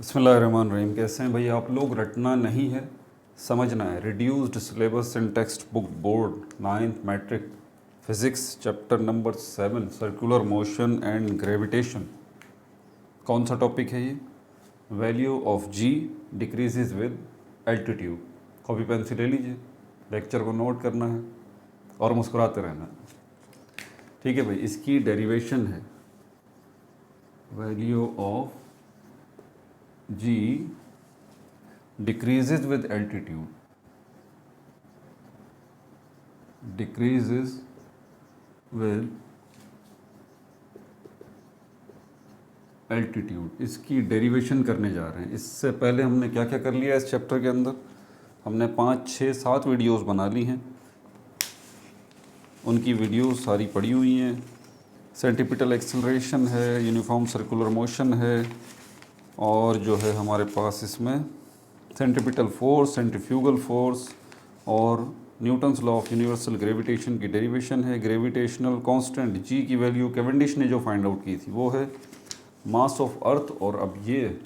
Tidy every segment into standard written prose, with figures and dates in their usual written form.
बिस्मिल्लाहिर्रहमानिर्रहीम। कैसे हैं भाई आप लोग? रटना नहीं है, समझना है। Reduced syllabus in text book board 9th matric physics chapter number 7 circular motion and gravitation. कौन सा टॉपिक है ये? Value of g decreases with altitude. Copy pencil ले लीजिए, लेक्चर को नोट करना है और मुस्कुराते रहना है। ठीक है भाई, इसकी डेरिवेशन है value of G decreases with altitude, decreases with altitude। इसकी डेरिवेशन करने जा रहे हैं। इससे पहले हमने क्या क्या कर लिया इस चैप्टर के अंदर? हमने 5, 6, 7 वीडियोस बना ली हैं। उनकी वीडियोस सारी पड़ी हुई हैं। सेंटीपिटल एक्सेलरेशन है, यूनिफॉर्म सर्कुलर मोशन है, और जो है हमारे पास इसमें सेंट्रीपिटल फोर्स, सेंट्रीफ्यूगल फोर्स और Newton's law of universal gravitation की डेरिवेशन है। ग्रेविटेशनल कांस्टेंट जी की वैल्यू कैवेंडिश ने जो फाइंड आउट की थी वो है मास ऑफ अर्थ। और अब ये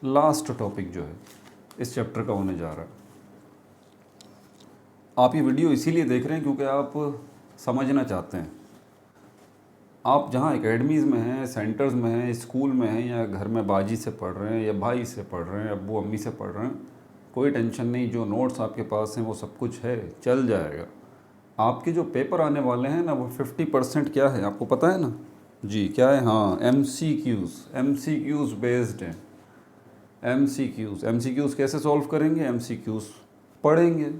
लास्ट टॉपिक जो है इस चैप्टर का होने जा रहा है। आप ये वीडियो इसीलिए देख रहे हैं क्योंकि आप समझना चाहते हैं। आप जहाँ एकेडमीज़ में हैं, सेंटर्स में हैं, स्कूल में हैं, या घर में बाजी से पढ़ रहे हैं, या भाई से पढ़ रहे हैं, अब्बू अम्मी से पढ़ रहे हैं, कोई टेंशन नहीं। जो नोट्स आपके पास हैं वो सब कुछ है, चल जाएगा। आपके जो पेपर आने वाले हैं ना, वो 50% क्या है आपको पता है ना जी? क्या है? हाँ, एमसीक्यूज़ बेस्ड हैं। एमसीक्यूज़ कैसे सॉल्व करेंगे? एमसीक्यूज़ पढ़ेंगे,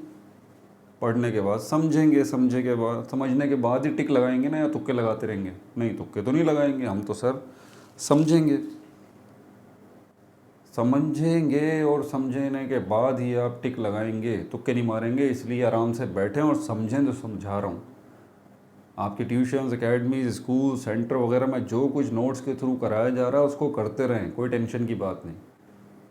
पढ़ने के बाद समझेंगे, समझने के बाद ही टिक लगाएंगे ना, या तुक्के लगाते रहेंगे? नहीं, तुक्के तो नहीं लगाएंगे हम तो सर, समझेंगे। समझेंगे और समझने के बाद ही आप टिक लगाएंगे, तुक्के नहीं मारेंगे। इसलिए आराम से बैठें और समझें जो समझा रहा हूँ। आपके ट्यूशन्स, एकेडमीज, स्कूल, सेंटर वगैरह में जो कुछ नोट्स के थ्रू कराया जा रहा है उसको करते रहें, कोई टेंशन की बात नहीं।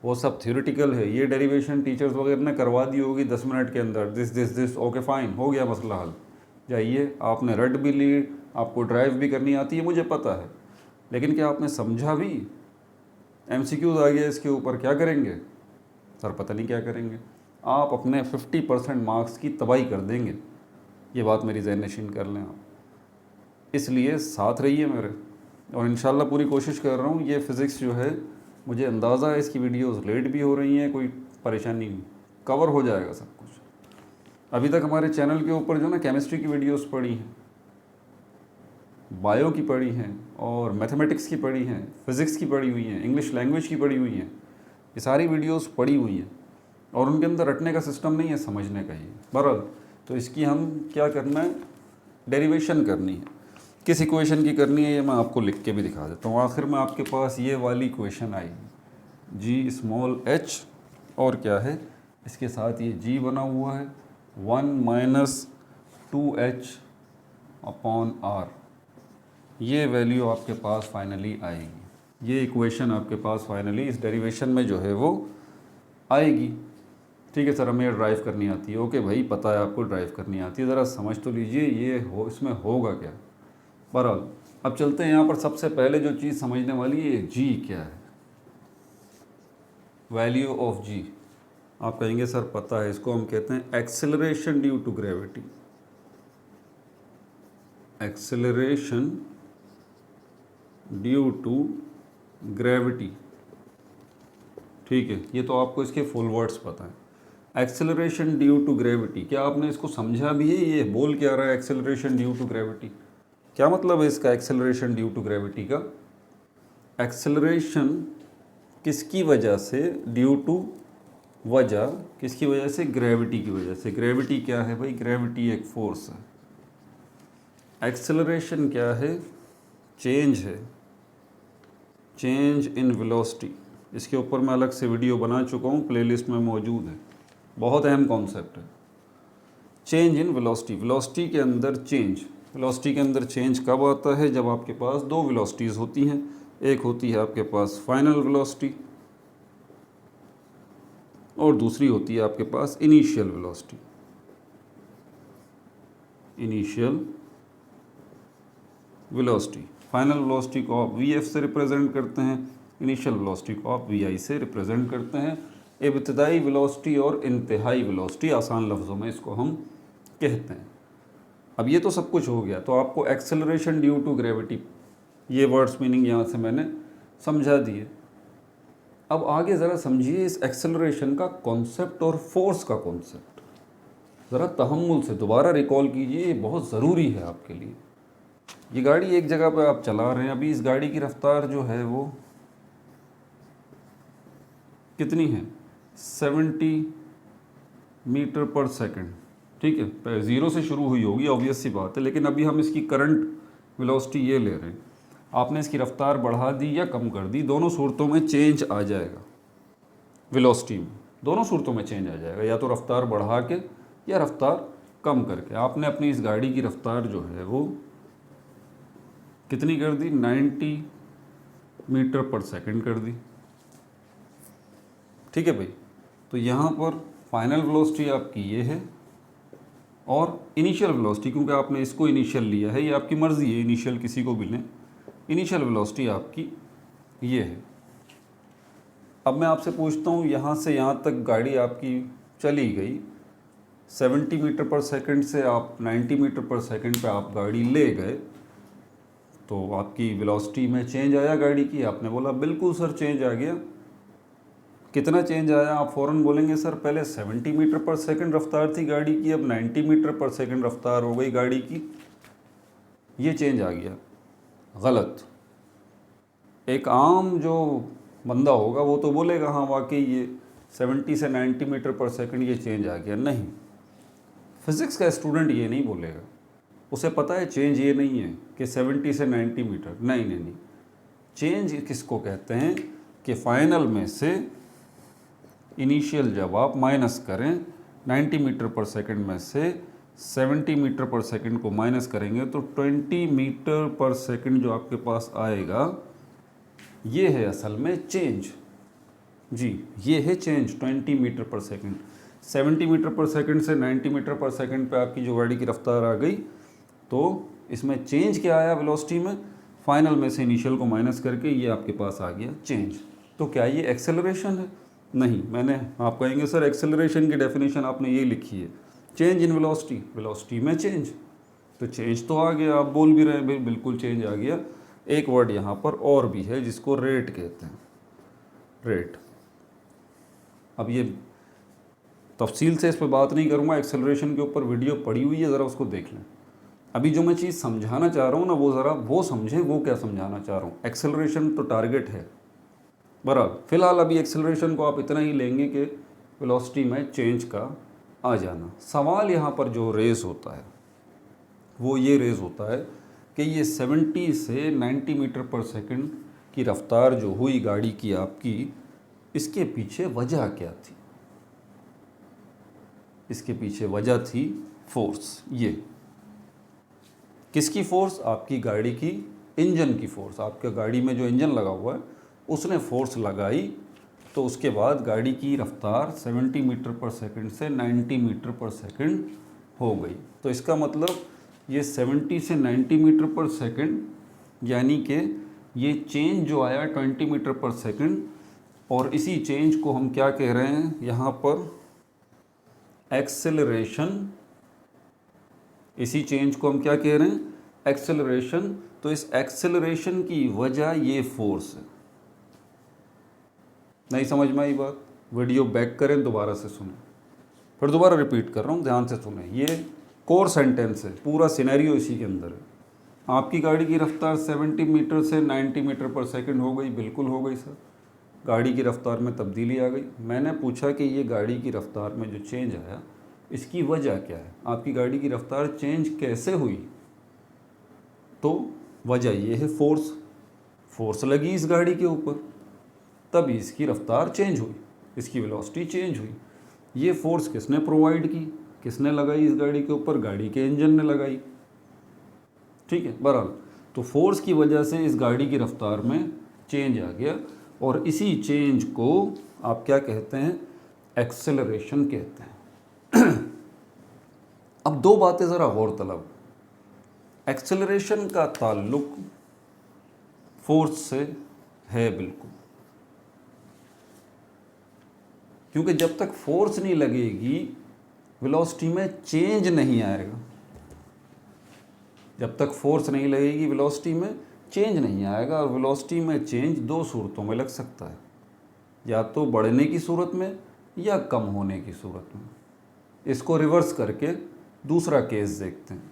वो सब थ्योरेटिकल है। ये डेरिवेशन टीचर्स वगैरह ने करवा दी होगी 10 मिनट के अंदर, दिस ओके फाइन, हो गया मसला हल। जाइए, आपने रट भी ली, आपको ड्राइव भी करनी आती है, मुझे पता है, लेकिन क्या आपने समझा भी? एमसीक्यूज आ गया इसके ऊपर, क्या करेंगे सर? पता नहीं क्या करेंगे। आप अपने 50% मार्क्स की तबाही कर देंगे, ये बात मेरी ज़हन नशीन कर लें आप। इसलिए साथ रहिए मेरे, और इंशाल्लाह पूरी कोशिश कर रहा हूँ। ये फ़िज़िक्स जो है, मुझे अंदाज़ा है इसकी वीडियोस लेट भी हो रही हैं, कोई परेशानी नहीं, कवर हो जाएगा सब कुछ। अभी तक हमारे चैनल के ऊपर जो ना केमिस्ट्री की वीडियोस पड़ी हैं, बायो की पड़ी हैं, और मैथमेटिक्स की पड़ी हैं, फ़िज़िक्स की पड़ी हुई हैं, इंग्लिश लैंग्वेज की पड़ी हुई हैं, ये सारी वीडियोस पड़ी हुई हैं, और उनके अंदर रटने का सिस्टम नहीं है, समझने का ही। बहरहाल, तो इसकी हम क्या करना है? डेरिवेशन करनी है। किस इक्वेशन की करनी है ये मैं आपको लिख के भी दिखा देता हूँ। आखिर में आपके पास ये वाली इक्वेशन आएगी, जी स्मॉल h, और क्या है इसके साथ ये g बना हुआ है 1 - 2h अपॉन r। ये वैल्यू आपके पास फाइनली आएगी। ये इक्वेशन आपके पास फाइनली इस डेरिवेशन में जो है वो आएगी। ठीक है सर, हमें ड्राइव करनी आती है। ओके भाई, पता है आपको ड्राइव करनी आती है, ज़रा समझ तो लीजिए ये हो, इसमें होगा क्या। बहरहाल, अब चलते हैं यहाँ पर। सबसे पहले जो चीज़ समझने वाली है, जी क्या है, वैल्यू ऑफ जी। आप कहेंगे सर पता है, इसको हम कहते हैं acceleration due to gravity. Acceleration due to gravity. ठीक है, ये तो आपको इसके फुल वर्ड्स पता है। एक्सेलरेशन ड्यू टू ग्रेविटी, क्या आपने इसको समझा भी है? ये बोल क्या रहा है एक्सेलरेशन ड्यू टू ग्रेविटी? क्या मतलब है इसका एक्सेलरेशन ड्यू टू ग्रेविटी का? एक्सेलरेशन किसकी वजह से? ड्यू टू वजह, किसकी वजह से? ग्रेविटी की वजह से। ग्रेविटी क्या है भाई? ग्रेविटी एक फोर्स है। एक्सेलरेशन क्या है? चेंज है, चेंज इन वेलोसिटी। इसके ऊपर मैं अलग से वीडियो बना चुका हूँ, प्लेलिस्ट में मौजूद है। बहुत अहम कॉन्सेप्ट है, चेंज इन वेलोसिटी। वेलोसिटी के अंदर चेंज। वेलोसिटी के अंदर चेंज कब आता है? जब आपके पास दो वेलोसिटीज़ होती हैं। एक होती है आपके पास फाइनल वेलोसिटी, और दूसरी होती है आपके पास initial velocity. Initial velocity, final velocity को आप वी एफ से रिप्रेजेंट करते हैं, इनिशियल वेलोसिटी को आप वी आई से रिप्रेजेंट करते हैं। इब्तिदाई वेलोसिटी और इंतहाई वेलोसिटी, आसान लफ्ज़ों में इसको हम कहते हैं। अब ये तो सब कुछ हो गया, तो आपको एक्सेलरेशन ड्यू टू ग्रेविटी, ये वर्ड्स मीनिंग यहाँ से मैंने समझा दिए। अब आगे ज़रा समझिए इस एक्सेलरेशन का कॉन्सेप्ट और फोर्स का कॉन्सेप्ट, ज़रा तहम्मुल से दोबारा रिकॉल कीजिए, ये बहुत ज़रूरी है आपके लिए। ये गाड़ी एक जगह पर आप चला रहे हैं, अभी इस गाड़ी की रफ्तार जो है वो कितनी है, 70 मीटर पर सेकंड, ठीक है। ज़ीरो से शुरू हुई होगी, ऑब्वियस सी बात है, लेकिन अभी हम इसकी करंट वेलोसिटी ये ले रहे हैं। आपने इसकी रफ्तार बढ़ा दी या कम कर दी, दोनों सूरतों में चेंज आ जाएगा वेलोसिटी में, दोनों सूरतों में चेंज आ जाएगा, या तो रफ्तार बढ़ा के या रफ्तार कम करके। आपने अपनी इस गाड़ी की रफ्तार जो है वो कितनी कर दी, 90 मीटर पर सेकंड कर दी, ठीक है भाई। तो यहाँ पर फाइनल वेलोसिटी आपकी ये है, और इनिशियल वेलोसिटी, क्योंकि आपने इसको इनिशियल लिया है, ये आपकी मर्ज़ी है, इनिशियल किसी को भी लें, इनिशियल वेलोसिटी आपकी ये है। अब मैं आपसे पूछता हूँ, यहाँ से यहाँ तक गाड़ी आपकी चली गई, 70 मीटर पर सेकंड से आप 90 मीटर पर सेकंड पे आप गाड़ी ले गए, तो आपकी वेलोसिटी में चेंज आया गाड़ी की? आपने बोला बिल्कुल सर चेंज आ गया। कितना चेंज आया? आप फ़ौरन बोलेंगे सर पहले 70 मीटर पर सेकंड रफ्तार थी गाड़ी की, अब 90 मीटर पर सेकंड रफ्तार हो गई गाड़ी की, ये चेंज आ गया। गलत। एक आम जो बंदा होगा वो तो बोलेगा हाँ वाकई ये 70 से 90 मीटर पर सेकंड ये चेंज आ गया। नहीं, फिज़िक्स का स्टूडेंट ये नहीं बोलेगा, उसे पता है चेंज ये नहीं है कि 70 से 90 मीटर, नहीं नहीं नहीं। चेंज किसको कहते हैं कि फाइनल में से इनिशियल जब आप माइनस करें 90 मीटर पर सेकंड में से 70 मीटर पर सेकंड को माइनस करेंगे तो 20 मीटर पर सेकंड जो आपके पास आएगा ये है असल में चेंज। जी, ये है चेंज, 20 मीटर पर सेकंड। 70 मीटर पर सेकंड से 90 मीटर पर सेकंड पे आपकी जो गाड़ी की रफ्तार आ गई, तो इसमें चेंज क्या आया वेलोसिटी में? फाइनल में से इनिशियल को माइनस करके ये आपके पास आ गया चेंज। तो क्या ये एक्सेलरेशन है? नहीं। मैंने आप कहेंगे सर एक्सेलरेशन की डेफिनेशन आपने ये लिखी है, चेंज इन वेलोसिटी, वेलोसिटी में चेंज, तो चेंज तो आ गया, आप बोल भी रहे हैं बिल्कुल चेंज आ गया। एक वर्ड यहाँ पर और भी है जिसको रेट कहते हैं, रेट। अब ये तफसील से इस पर बात नहीं करूँगा, एक्सेलरेशन के ऊपर वीडियो पड़ी हुई है, ज़रा उसको देख लें। अभी जो मैं चीज़ समझाना चाह रहा हूँ ना वो ज़रा वो समझें, वो क्या समझाना चाह रहा हूँ। एक्सेलरेशन तो टारगेट है बराबर, फिलहाल अभी एक्सेलरेशन को आप इतना ही लेंगे कि वेलोसिटी में चेंज का आ जाना। सवाल यहाँ पर जो रेज़ होता है वो ये रेज़ होता है कि ये 70 से 90 मीटर पर सेकंड की रफ्तार जो हुई गाड़ी की आपकी, इसके पीछे वजह क्या थी? इसके पीछे वजह थी फोर्स। ये किसकी फोर्स? आपकी गाड़ी की इंजन की फोर्स। आपके गाड़ी में जो इंजन लगा हुआ है उसने फोर्स लगाई, तो उसके बाद गाड़ी की रफ्तार 70 मीटर पर सेकंड से 90 मीटर पर सेकंड हो गई। तो इसका मतलब ये 70 से 90 मीटर पर सेकंड, यानी कि ये चेंज जो आया 20 मीटर पर सेकंड, और इसी चेंज को हम क्या कह रहे हैं यहाँ पर? एक्सेलरेशन। इसी चेंज को हम क्या कह रहे हैं? एक्सेलरेशन। तो इस एक्सेलरेशन की वजह ये फोर्स है। नहीं समझ में आई बात? वीडियो बैक करें, दोबारा से सुनें, फिर दोबारा रिपीट कर रहा हूँ, ध्यान से सुनें। ये कोर सेंटेंस है, पूरा सिनेरियो इसी के अंदर है। आपकी गाड़ी की रफ्तार 70 मीटर से 90 मीटर पर सेकंड हो गई, बिल्कुल हो गई सर। गाड़ी की रफ्तार में तब्दीली आ गई। मैंने पूछा कि ये गाड़ी की रफ्तार में जो चेंज आया इसकी वजह क्या है? आपकी गाड़ी की रफ्तार चेंज कैसे हुई? तो वजह ये है फोर्स। फोर्स लगी इस गाड़ी के ऊपर, तभी इसकी रफ्तार चेंज हुई, इसकी वेलोसिटी चेंज हुई। ये फोर्स किसने प्रोवाइड की? किसने लगाई इस गाड़ी के ऊपर? गाड़ी के इंजन ने लगाई, ठीक है। बहरहाल, तो फोर्स की वजह से इस गाड़ी की रफ्तार में चेंज आ गया, और इसी चेंज को आप क्या कहते हैं? एक्सेलरेशन कहते हैं। अब दो बातें ज़रा गौर तलब। एक्सेलरेशन का ताल्लुक फोर्स से है बिल्कुल, क्योंकि जब तक फोर्स नहीं लगेगी वेलोसिटी में चेंज नहीं आएगा। जब तक फोर्स नहीं लगेगी वेलोसिटी में चेंज नहीं आएगा। और वेलोसिटी में चेंज दो सूरतों में लग सकता है, या तो बढ़ने की सूरत में या कम होने की सूरत में। इसको रिवर्स करके दूसरा केस देखते हैं।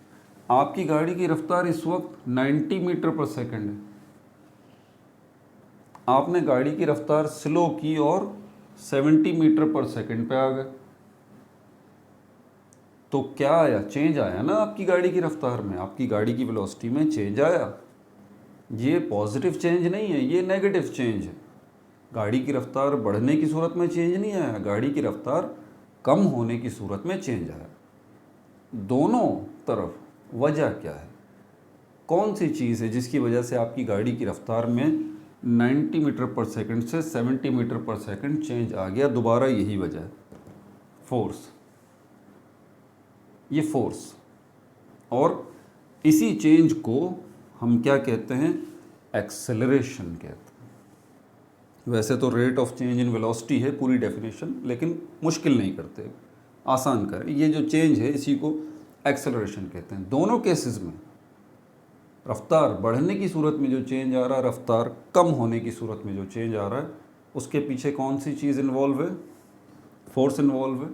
आपकी गाड़ी की रफ्तार इस वक्त 90 मीटर पर सेकंड है। आपने गाड़ी की रफ्तार स्लो की और 70 मीटर पर सेकंड पे आ गए, तो क्या आया? चेंज आया ना आपकी गाड़ी की रफ्तार में, आपकी गाड़ी की वेलोसिटी में चेंज आया। ये पॉजिटिव चेंज नहीं है, ये नेगेटिव चेंज है। गाड़ी की रफ्तार बढ़ने की सूरत में चेंज नहीं आया, गाड़ी की रफ्तार कम होने की सूरत में चेंज आया। दोनों तरफ वजह क्या है? कौन सी चीज़ है जिसकी वजह से आपकी गाड़ी की रफ्तार में 90 मीटर पर सेकंड से 70 मीटर पर सेकंड चेंज आ गया? दोबारा यही वजह है, फोर्स। ये फोर्स, और इसी चेंज को हम क्या कहते हैं? एक्सेलरेशन कहते हैं। वैसे तो rate of change in velocity है पूरी डेफिनेशन, लेकिन मुश्किल नहीं करते, आसान करें। ये जो चेंज है इसी को एक्सेलरेशन कहते हैं। दोनों केसेस में रफ्तार बढ़ने की सूरत में जो चेंज आ रहा है, रफ्तार कम होने की सूरत में जो चेंज आ रहा है, उसके पीछे कौन सी चीज़ इन्वॉल्व है? फोर्स इन्वॉल्व है,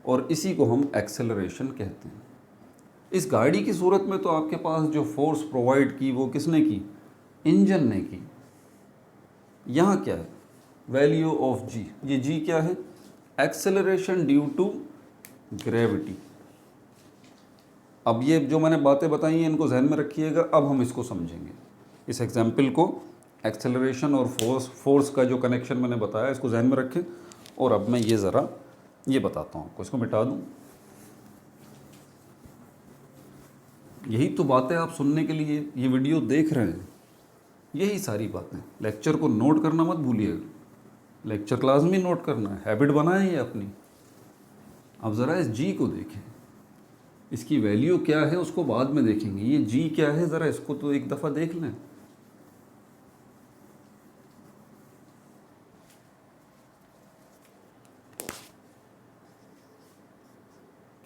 और इसी को हम एक्सेलरेशन कहते हैं। इस गाड़ी की सूरत में तो आपके पास जो फोर्स प्रोवाइड की वो किसने की? इंजन ने की। यहाँ क्या है? Value of G. ये जी क्या है? Acceleration due to gravity. अब ये जो मैंने बातें बताई हैं इनको जहन में रखिएगा। अब हम इसको समझेंगे, इस एग्जाम्पल को। एक्सेलरेशन और फोर्स का जो कनेक्शन मैंने बताया इसको जहन में रखें। और अब मैं ये ज़रा ये बताता हूँ आपको, इसको मिटा दूँ। यही तो बातें आप सुनने के लिए ये वीडियो देख रहे हैं, यही सारी बातें। लेक्चर को नोट करना मत भूलिएगा, लेक्चर लाजमी नोट करना है, हैबिट बनाएं ये अपनी। अब ज़रा इस जी को देखें, इसकी वैल्यू क्या है उसको बाद में देखेंगे। ये जी क्या है ज़रा इसको तो एक दफ़ा देख लें।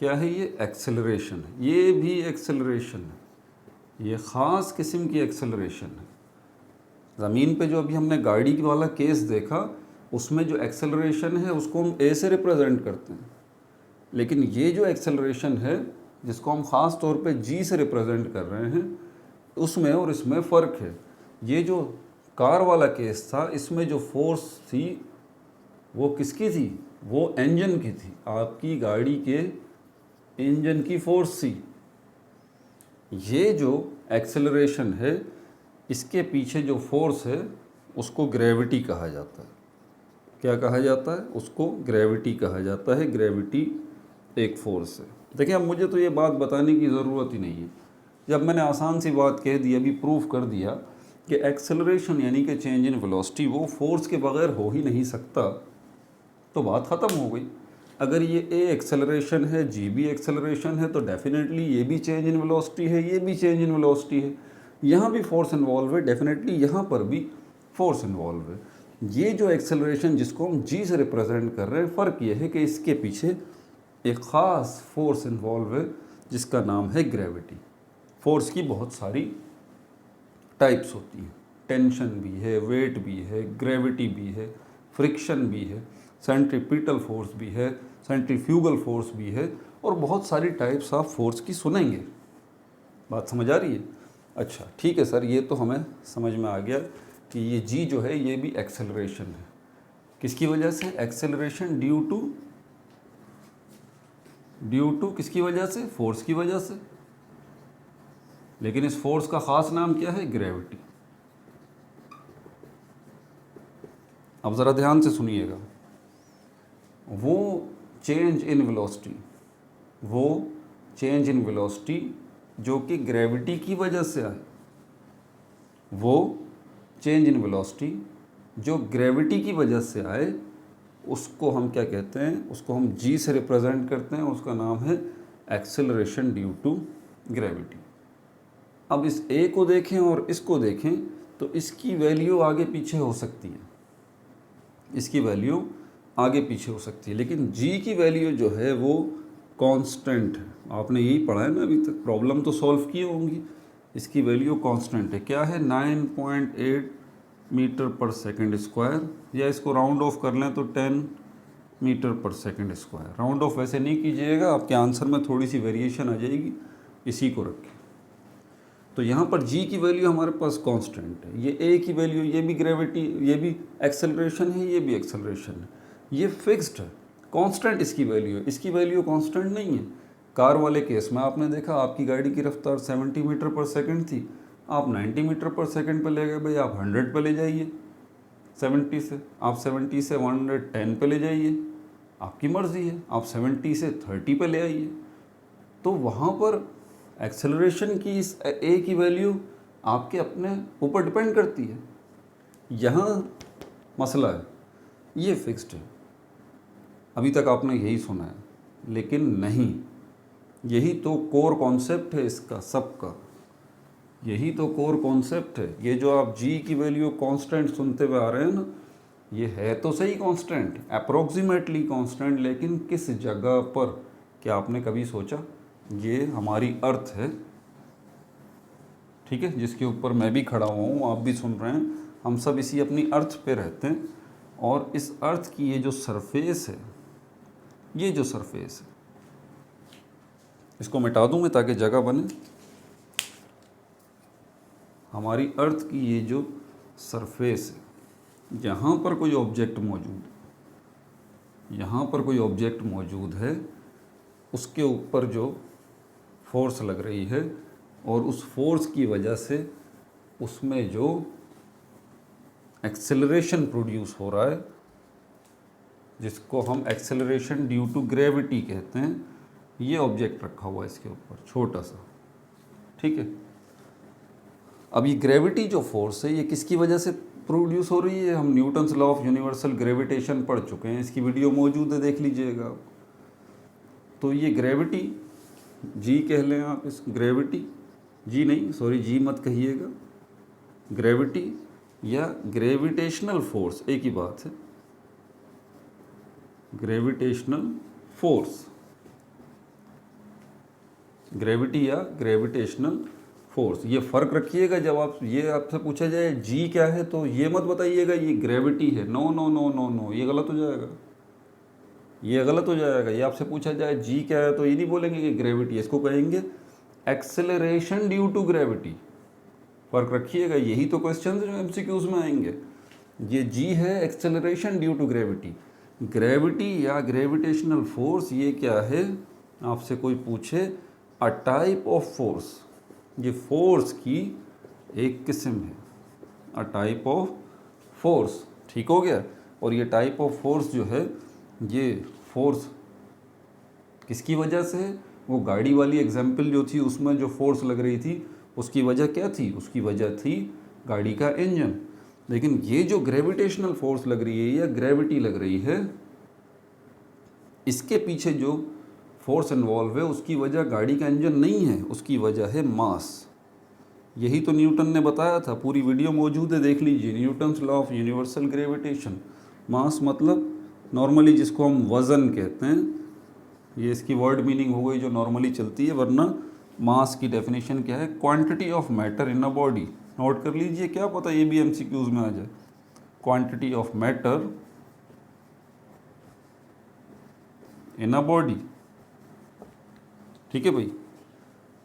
क्या है ये? एक्सेलरेशन है। ये भी एक्सेलरेशन है, ये ख़ास किस्म की एक्सेलरेशन है। ज़मीन पे जो अभी हमने गाड़ी वाला केस देखा उसमें जो एक्सेलरेशन है उसको हम ए से रिप्रेजेंट करते हैं, लेकिन ये जो एक्सेलरेशन है जिसको हम ख़ास तौर पे जी से रिप्रेजेंट कर रहे हैं, उसमें और इसमें फ़र्क है। ये जो कार वाला केस था इसमें जो फोर्स थी वो किसकी थी? वो इंजन की थी, आपकी गाड़ी के इंजन की फोर्स थी। ये जो एक्सेलरेशन है इसके पीछे जो फोर्स है उसको ग्रेविटी कहा जाता है। क्या कहा जाता है? उसको ग्रेविटी कहा जाता है। ग्रेविटी एक फोर्स है। देखिए, अब मुझे तो ये बात बताने की ज़रूरत ही नहीं है। जब मैंने आसान सी बात कह दी, अभी प्रूफ कर दिया कि एक्सेलरेशन यानी कि चेंज इन वेलोसिटी वो फोर्स के बगैर हो ही नहीं सकता, तो बात ख़त्म हो गई। अगर ये ए एक्सेलरेशन है, जी भी एक्सेलरेशन है, तो डेफिनेटली ये भी चेंज इन वेलोसिटी है, ये भी चेंज इन वेलोसिटी है। यहाँ भी फोर्स इन्वॉल्व है, डेफिनेटली यहाँ पर भी फोर्स इन्वॉल्व है। ये जो एक्सेलरेशन जिसको हम जी से रिप्रेजेंट कर रहे हैं, फ़र्क ये है कि इसके पीछे एक ख़ास फोर्स इन्वॉल्व है जिसका नाम है ग्रेविटी। फोर्स की बहुत सारी टाइप्स होती हैं, टेंशन भी है, वेट भी है, ग्रेविटी भी है, फ्रिक्शन भी है, सेंट्रीपिटल फोर्स भी है, सेंट्रीफ्यूगल फोर्स भी है, और बहुत सारी टाइप्स ऑफ फोर्स की सुनेंगे। बात समझ आ रही है? अच्छा ठीक है सर, ये तो हमें समझ में आ गया कि ये जी जो है ये भी एक्सेलरेशन है। किसकी वजह से? एक्सेलरेशन ड्यू टू किसकी वजह से? फोर्स की वजह से। लेकिन इस फोर्स का ख़ास नाम क्या है? ग्रेविटी। अब ज़रा ध्यान से सुनिएगा। वो चेंज इन वेलोसिटी जो कि ग्रेविटी की वजह से आए, वो चेंज इन वेलोसिटी जो ग्रेविटी की वजह से आए, उसको हम क्या कहते हैं? उसको हम जी से रिप्रेजेंट करते हैं, उसका नाम है एक्सेलरेशन ड्यू टू ग्रेविटी। अब इस ए को देखें और इसको देखें तो इसकी वैल्यू आगे पीछे हो सकती है। इसकी वैल्यू आगे पीछे हो सकती है, लेकिन जी की वैल्यू जो है वो कांस्टेंट है। आपने यही पढ़ा है ना अभी तक, प्रॉब्लम तो सॉल्व की होंगी। इसकी वैल्यू कांस्टेंट है, क्या है 9.8 मीटर पर सेकंड स्क्वायर, या इसको राउंड ऑफ कर लें तो 10 मीटर पर सेकंड स्क्वायर। राउंड ऑफ वैसे नहीं कीजिएगा, आपके आंसर में थोड़ी सी वेरिएशन आ जाएगी, इसी को रखें। तो यहाँ पर जी की वैल्यू हमारे पास कांस्टेंट है, ये ए की वैल्यू, ये भी ग्रेविटी, ये भी एक्सेलरेशन है, ये भी एक्सेलरेशन है, ये फिक्स्ड है। कांस्टेंट इसकी वैल्यू है, इसकी वैल्यू कांस्टेंट नहीं है। कार वाले केस में आपने देखा, आपकी गाड़ी की रफ्तार 70 मीटर पर सेकंड थी, आप 90 मीटर पर सेकंड पे ले गए, भाई आप 100 पे ले जाइए 70 से, आप 70 से 110 पे ले जाइए, आपकी मर्ज़ी है, आप 70 से 30 पे ले आइए। तो वहाँ पर एक्सेलरेशन की इस ए की वैल्यू आपके अपने ऊपर डिपेंड करती है। यहाँ मसला है, ये फिक्स्ड है। अभी तक आपने यही सुना है, लेकिन नहीं, यही तो कोर कॉन्सेप्ट है इसका सबका, यही तो कोर कॉन्सेप्ट है। ये जो आप जी की वैल्यू कांस्टेंट सुनते हुए आ रहे हैं ना, ये है तो सही कांस्टेंट, अप्रोक्सीमेटली कांस्टेंट, लेकिन किस जगह पर? क्या आपने कभी सोचा? ये हमारी अर्थ है, ठीक है, जिसके ऊपर मैं भी खड़ा हुआ हूँ, आप भी सुन रहे हैं, हम सब इसी अपनी अर्थ पे रहते हैं। और इस अर्थ की ये जो सरफेस है, ये जो सरफेस है, इसको मिटा दूँ मैं ताकि जगह बने। हमारी अर्थ की ये जो सरफेस है, यहाँ पर कोई ऑब्जेक्ट मौजूद है, यहाँ पर कोई ऑब्जेक्ट मौजूद है, उसके ऊपर जो फोर्स लग रही है, और उस फोर्स की वजह से उसमें जो एक्सेलरेशन प्रोड्यूस हो रहा है, जिसको हम एक्सेलरेशन ड्यू टू ग्रेविटी कहते हैं, ये ऑब्जेक्ट रखा हुआ है इसके ऊपर छोटा सा, ठीक है। अब ये ग्रेविटी जो फोर्स है, ये किसकी वजह से प्रोड्यूस हो रही है? हम Newton's law of universal gravitation पढ़ चुके हैं, इसकी वीडियो मौजूद है, देख लीजिएगा आप। तो ये ग्रेविटी, जी कह लें आप इस ग्रेविटी, जी नहीं सॉरी, जी मत कहिएगा, ग्रेविटी या ग्रेविटेशनल फोर्स एक ही बात है, ग्रेविटेशनल फोर्स, ग्रेविटी या ग्रेविटेशनल फोर्स, ये फ़र्क रखिएगा। जब आप ये आपसे पूछा जाए जी क्या है, तो ये मत बताइएगा ये ग्रेविटी है, no no no no no, ये गलत हो जाएगा, ये गलत हो जाएगा। ये आपसे पूछा जाए जी क्या है, तो ये नहीं बोलेंगे कि ग्रेविटी, इसको कहेंगे एक्सेलरेशन ड्यू टू ग्रेविटी। फ़र्क रखिएगा, यही तो क्वेश्चन जो एमसीक्यूज में आएंगे। ये जी है acceleration due to gravity, gravity या ग्रेविटेशनल फोर्स ये क्या है? आपसे कोई पूछे अ टाइप ऑफ फोर्स, ये फोर्स की एक किस्म है, अ टाइप ऑफ फोर्स, ठीक हो गया। और ये टाइप ऑफ फोर्स जो है, ये फोर्स किसकी वजह से है? वो गाड़ी वाली एग्जाम्पल जो थी उसमें जो फोर्स लग रही थी, उसकी वजह क्या थी? उसकी वजह थी गाड़ी का इंजन। लेकिन ये जो ग्रेविटेशनल फोर्स लग रही है या ग्रेविटी लग रही है, इसके पीछे जो फोर्स इन्वॉल्व है, उसकी वजह गाड़ी का इंजन नहीं है, उसकी वजह है मास। यही तो न्यूटन ने बताया था, पूरी वीडियो मौजूद है, देख लीजिए, Newton's law of universal gravitation. Mass मतलब नॉर्मली जिसको हम वज़न कहते हैं, ये इसकी वर्ड मीनिंग हो गई जो नॉर्मली चलती है, वरना मास की डेफिनेशन क्या है? Quantity of matter in a body. Note कर लीजिए, क्या पता ये भी एमसीक्यूज में आ जाए, quantity of matter in a body, ठीक है भाई।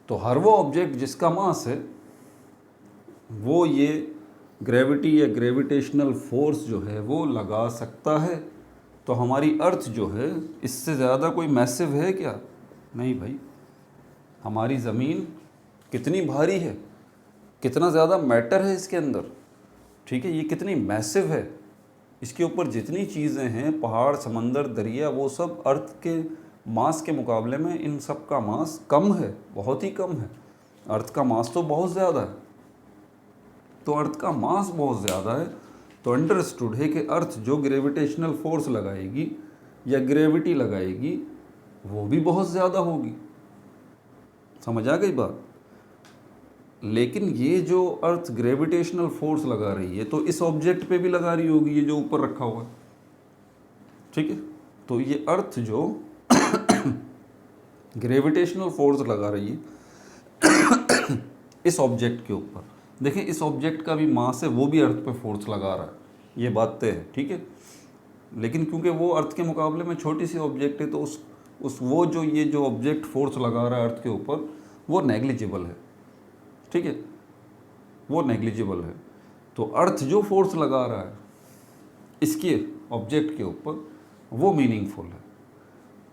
तो हर वो ऑब्जेक्ट जिसका मास है, वो ये ग्रेविटी या ग्रेविटेशनल फोर्स जो है वो लगा सकता है। तो हमारी अर्थ जो है, इससे ज़्यादा कोई मैसिव है क्या? नहीं भाई। हमारी ज़मीन कितनी भारी है, कितना ज़्यादा मैटर है इसके अंदर, ठीक है, ये कितनी मैसिव है, इसके ऊपर जितनी चीज़ें हैं, पहाड़, समंदर, दरिया, वो सब अर्थ के मास के मुकाबले में इन सब का मास कम है, बहुत ही कम है। अर्थ का मास तो बहुत ज़्यादा है, तो अर्थ का मास बहुत ज़्यादा है, तो अंडरस्टूड है कि अर्थ जो ग्रेविटेशनल फोर्स लगाएगी या ग्रेविटी लगाएगी, वो भी बहुत ज़्यादा होगी। समझ आ गई बात? लेकिन ये जो अर्थ ग्रेविटेशनल फोर्स लगा रही है, तो इस ऑब्जेक्ट पे भी लगा रही होगी, ये जो ऊपर रखा हुआ है, ठीक है। तो ये अर्थ जो ग्रेविटेशनल फोर्स लगा रही है इस ऑब्जेक्ट के ऊपर, देखिए इस ऑब्जेक्ट का भी मास है, वो भी अर्थ पे फोर्स लगा रहा है, ये बात तय है, ठीक है। लेकिन क्योंकि वो अर्थ के मुकाबले में छोटी सी ऑब्जेक्ट है, तो उस वो जो ये जो ऑब्जेक्ट फोर्स लगा रहा है अर्थ के ऊपर, वो नेग्लिजिबल है, ठीक है, वो नेग्लिजिबल है। तो अर्थ जो फोर्स लगा रहा है इसके ऑब्जेक्ट के ऊपर, वो मीनिंगफुल है।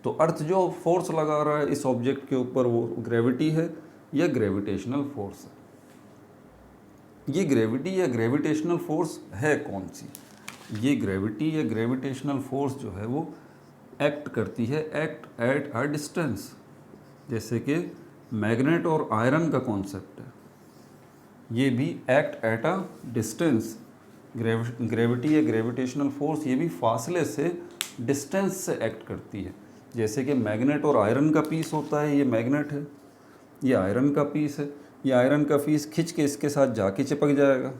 तो अर्थ जो फोर्स लगा रहा है इस ऑब्जेक्ट के ऊपर, वो ग्रेविटी है या ग्रेविटेशनल फोर्स है। ये ग्रेविटी या ग्रेविटेशनल फोर्स है कौन सी? ये ग्रेविटी या ग्रेविटेशनल फोर्स जो है वो एक्ट करती है एक्ट एट अ डिस्टेंस, जैसे कि मैग्नेट और आयरन का कॉन्सेप्ट है, ये भी act at a distance. Gravity या ग्रेविटेशनल फोर्स ये भी फासले से, डिस्टेंस से एक्ट करती है। जैसे कि मैग्नेट और आयरन का पीस होता है, ये मैग्नेट है, ये आयरन का पीस है, ये आयरन का पीस खिंच के इसके साथ जाके चिपक जाएगा।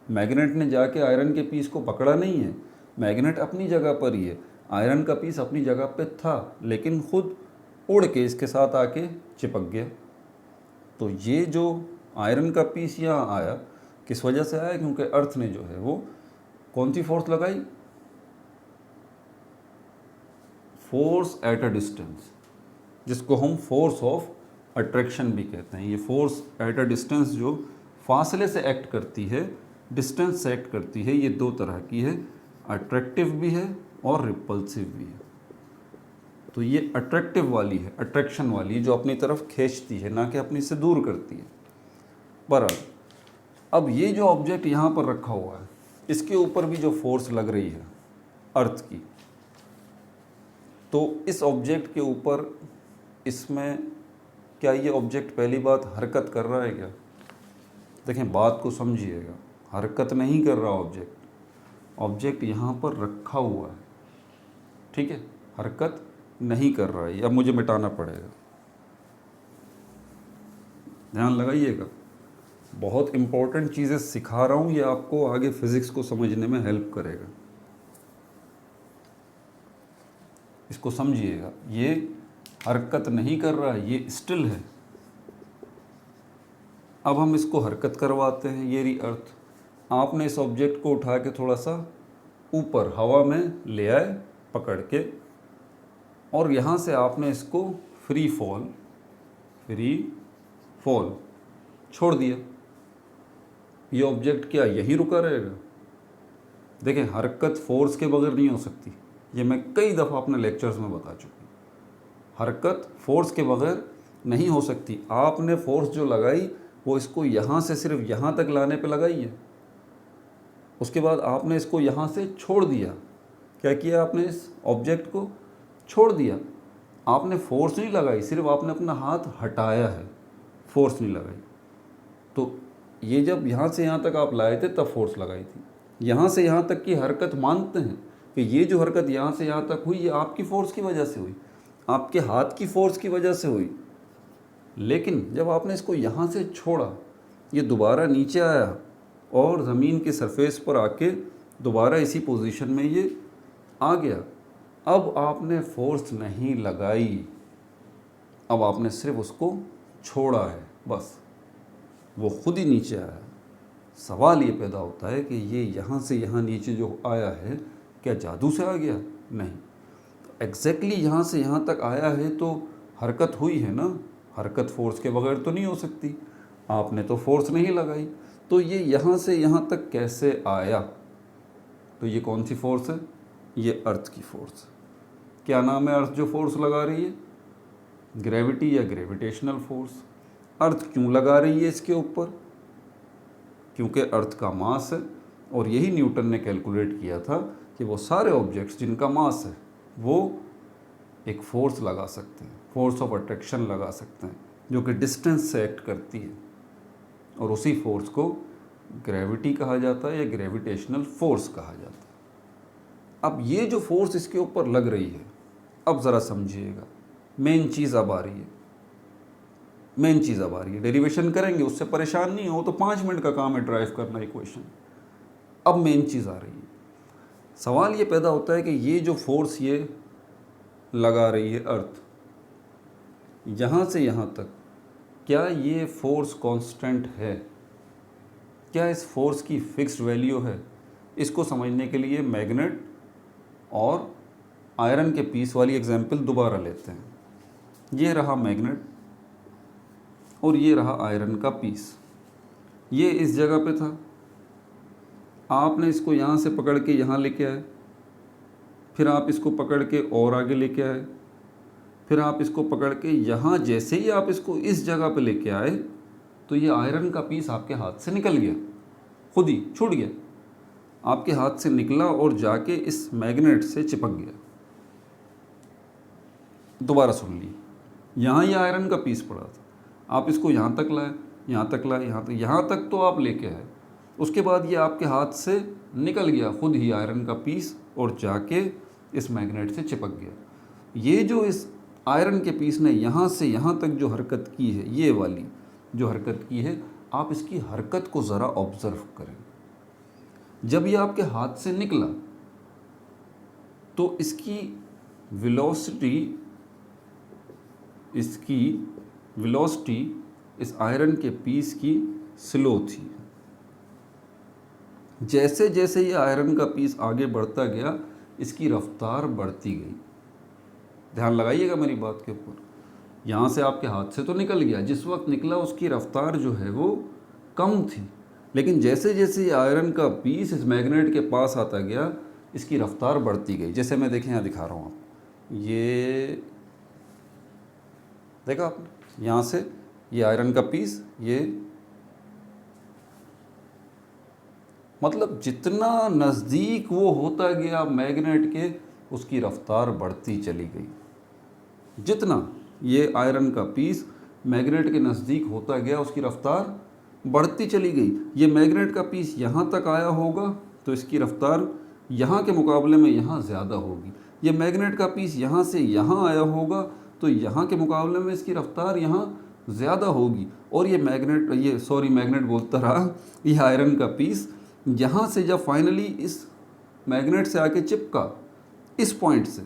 मैग्नेट ने जाके आयरन के पीस को पकड़ा नहीं है, मैग्नेट अपनी जगह पर ही है, आयरन का पीस अपनी जगह पे था, लेकिन खुद उड़ के इसके साथ आके चिपक गया। तो ये जो आयरन का पीस यहाँ आया, किस वजह से आया? क्योंकि अर्थ ने जो है वो कौन सी फोर्स लगाई? फोर्स एट अ डिस्टेंस, जिसको हम फोर्स ऑफ अट्रैक्शन भी कहते हैं। ये फोर्स एट अ डिस्टेंस जो फासले से एक्ट करती है, डिस्टेंस से एक्ट करती है, ये दो तरह की है, अट्रैक्टिव भी है और रिपल्सिव भी है। तो ये अट्रैक्टिव वाली है, अट्रैक्शन वाली, जो अपनी तरफ खींचती है, ना कि अपनी से दूर करती है। पर अब ये जो ऑब्जेक्ट यहाँ पर रखा हुआ है, इसके ऊपर भी जो फोर्स लग रही है अर्थ की, तो इस ऑब्जेक्ट के ऊपर, इसमें क्या ये ऑब्जेक्ट पहली बात हरकत कर रहा है क्या? देखें, बात को समझिएगा, हरकत नहीं कर रहा ऑब्जेक्ट यहाँ पर रखा हुआ है, ठीक है, हरकत नहीं कर रहा है। अब मुझे मिटाना पड़ेगा, ध्यान लगाइएगा, बहुत इम्पोर्टेंट चीज़ें सिखा रहा हूँ, ये आपको आगे फिज़िक्स को समझने में हेल्प करेगा। इसको समझिएगा, ये हरकत नहीं कर रहा है, ये स्टिल है। अब हम इसको हरकत करवाते हैं, ये रही अर्थ। आपने इस ऑब्जेक्ट को उठा के थोड़ा सा ऊपर हवा में ले आए पकड़ के, और यहाँ से आपने इसको फ्री फॉल छोड़ दिया। ये ऑब्जेक्ट क्या यहीं रुका रहेगा? देखें, हरकत फोर्स के बगैर नहीं हो सकती, ये मैं कई दफ़ा अपने लेक्चर्स में बता चुका हूँ। हरकत फोर्स के बगैर नहीं हो सकती। आपने फोर्स जो लगाई वो इसको यहाँ से सिर्फ यहाँ तक लाने पे लगाई है, उसके बाद आपने इसको यहाँ से छोड़ दिया। क्या किया आपने? इस ऑब्जेक्ट को छोड़ दिया। आपने फोर्स नहीं लगाई, सिर्फ आपने अपना हाथ हटाया है, फोर्स नहीं लगाई। तो ये जब यहाँ से यहाँ तक आप लाए थे तब फोर्स लगाई थी। यहाँ से यहाँ तक की हरकत मानते हैं कि ये जो हरकत यहाँ से यहाँ तक हुई, ये आपकी फ़ोर्स की वजह से हुई, आपके हाथ की फ़ोर्स की वजह से हुई। लेकिन जब आपने इसको यहाँ से छोड़ा, ये दोबारा नीचे आया और ज़मीन के सरफेस पर आके दोबारा इसी पोजीशन में ये आ गया। अब आपने फोर्स नहीं लगाई, अब आपने सिर्फ उसको छोड़ा है, बस वो खुद ही नीचे आया। सवाल ये पैदा होता है कि ये यहाँ से यहाँ नीचे जो आया है, क्या जादू से आ गया? नहीं, एग्जैक्टली यहाँ से यहाँ तक आया है तो हरकत हुई है ना। हरकत फोर्स के बगैर तो नहीं हो सकती, आपने तो फोर्स नहीं लगाई। तो ये यहाँ से यहाँ तक कैसे आया? तो ये कौन सी फोर्स है? ये अर्थ की फोर्स। क्या नाम है अर्थ जो फोर्स लगा रही है? ग्रेविटी या ग्रेविटेशनल फोर्स। अर्थ क्यों लगा रही है इसके ऊपर? क्योंकि अर्थ का मास है, और यही न्यूटन ने कैलकुलेट किया था कि वो सारे ऑब्जेक्ट्स जिनका मास है वो एक फ़ोर्स लगा सकते हैं, फोर्स ऑफ अट्रैक्शन लगा सकते हैं, जो कि डिस्टेंस से एक्ट करती है, और उसी फोर्स को ग्रेविटी कहा जाता है या ग्रेविटेशनल फोर्स कहा जाता है। अब ये जो फोर्स इसके ऊपर लग रही है, अब ज़रा समझिएगा, मेन चीज़ अब आ रही है, मेन चीज़ अब आ रही है। डेरिवेशन करेंगे, उससे परेशान नहीं हो, तो 5 मिनट का काम है ड्राइव करना इक्वेशन। अब मेन चीज़ आ रही है। सवाल ये पैदा होता है कि ये जो फोर्स ये लगा रही है अर्थ, यहाँ से यहाँ तक, क्या ये फोर्स कांस्टेंट है? क्या इस फोर्स की फिक्स्ड वैल्यू है? इसको समझने के लिए मैग्नेट और आयरन के पीस वाली एग्जांपल दोबारा लेते हैं। ये रहा मैग्नेट और ये रहा आयरन का पीस। ये इस जगह पे था, आपने इसको यहाँ से पकड़ के यहाँ लेके आए, फिर आप इसको पकड़ के और आगे लेके आए, फिर आप इसको पकड़ के यहाँ, जैसे ही आप इसको इस जगह पे लेके आए तो ये आयरन का पीस आपके हाथ से निकल गया, खुद ही छूट गया, आपके हाथ से निकला और जाके इस मैग्नेट से चिपक गया। दोबारा सुन ली, यहाँ ये आयरन का पीस पड़ा था, आप इसको यहाँ तक लाए, यहाँ तक लाए, यहाँ तक तो आप लेके आए, उसके बाद ये आपके हाथ से निकल गया खुद ही आयरन का पीस और जाके इस मैग्नेट से चिपक गया। ये जो इस आयरन के पीस ने यहाँ से यहाँ तक जो हरकत की है, ये वाली जो हरकत की है, आप इसकी हरकत को ज़रा ऑब्ज़र्व करें। जब ये आपके हाथ से निकला तो इसकी वेलोसिटी इस आयरन के पीस की स्लो थी। जैसे जैसे ये आयरन का पीस आगे बढ़ता गया, इसकी रफ्तार बढ़ती गई। ध्यान लगाइएगा मेरी बात के ऊपर। यहाँ से आपके हाथ से तो निकल गया, जिस वक्त निकला उसकी रफ्तार जो है वो कम थी, लेकिन जैसे जैसे ये आयरन का पीस इस मैग्नेट के पास आता गया, इसकी रफ्तार बढ़ती गई। जैसे मैं देखें यहाँ दिखा रहा हूँ आपको, ये देखा आपने, यहाँ से ये आयरन का पीस, ये मतलब जितना नज़दीक वो होता गया मैग्नेट के, उसकी रफ्तार बढ़ती चली गई। जितना ये आयरन का पीस मैग्नेट के नज़दीक होता गया, उसकी रफ्तार बढ़ती चली गई। ये मैग्नेट का पीस यहाँ तक आया होगा तो इसकी रफ्तार यहाँ के मुकाबले में यहाँ ज़्यादा होगी। ये मैग्नेट का पीस यहाँ से यहाँ आया होगा तो यहाँ के मुकाबले में इसकी रफ्तार यहाँ ज़्यादा होगी। और ये मैग्नेट बोलता रहा, ये आयरन का पीस यहाँ से जब फाइनली इस मैग्नेट से आके चिपका इस पॉइंट से,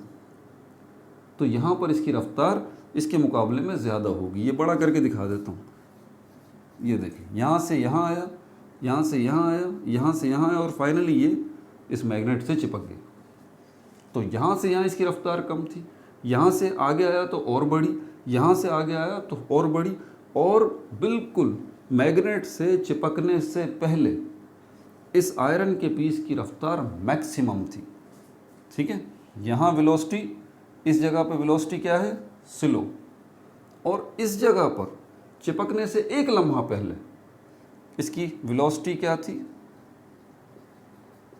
तो यहाँ पर इसकी रफ्तार इसके मुकाबले में ज़्यादा होगी। ये बड़ा करके दिखा देता हूँ। ये देखिए, यहाँ से यहाँ आया, यहाँ से यहाँ आया, यहाँ से यहाँ आया और फाइनली ये इस मैग्नेट से चिपक गया। तो यहाँ से यहाँ इसकी रफ्तार कम थी, यहाँ से आगे आया तो और बढ़ी, यहाँ से आगे आया तो और बढ़ी, और बिल्कुल मैग्नेट से चिपकने से पहले इस आयरन के पीस की रफ्तार मैक्सिमम थी। ठीक है, यहाँ वेलोसिटी, इस जगह पर वेलोसिटी क्या है, स्लो, और इस जगह पर चिपकने से एक लम्हा पहले इसकी वेलोसिटी क्या थी,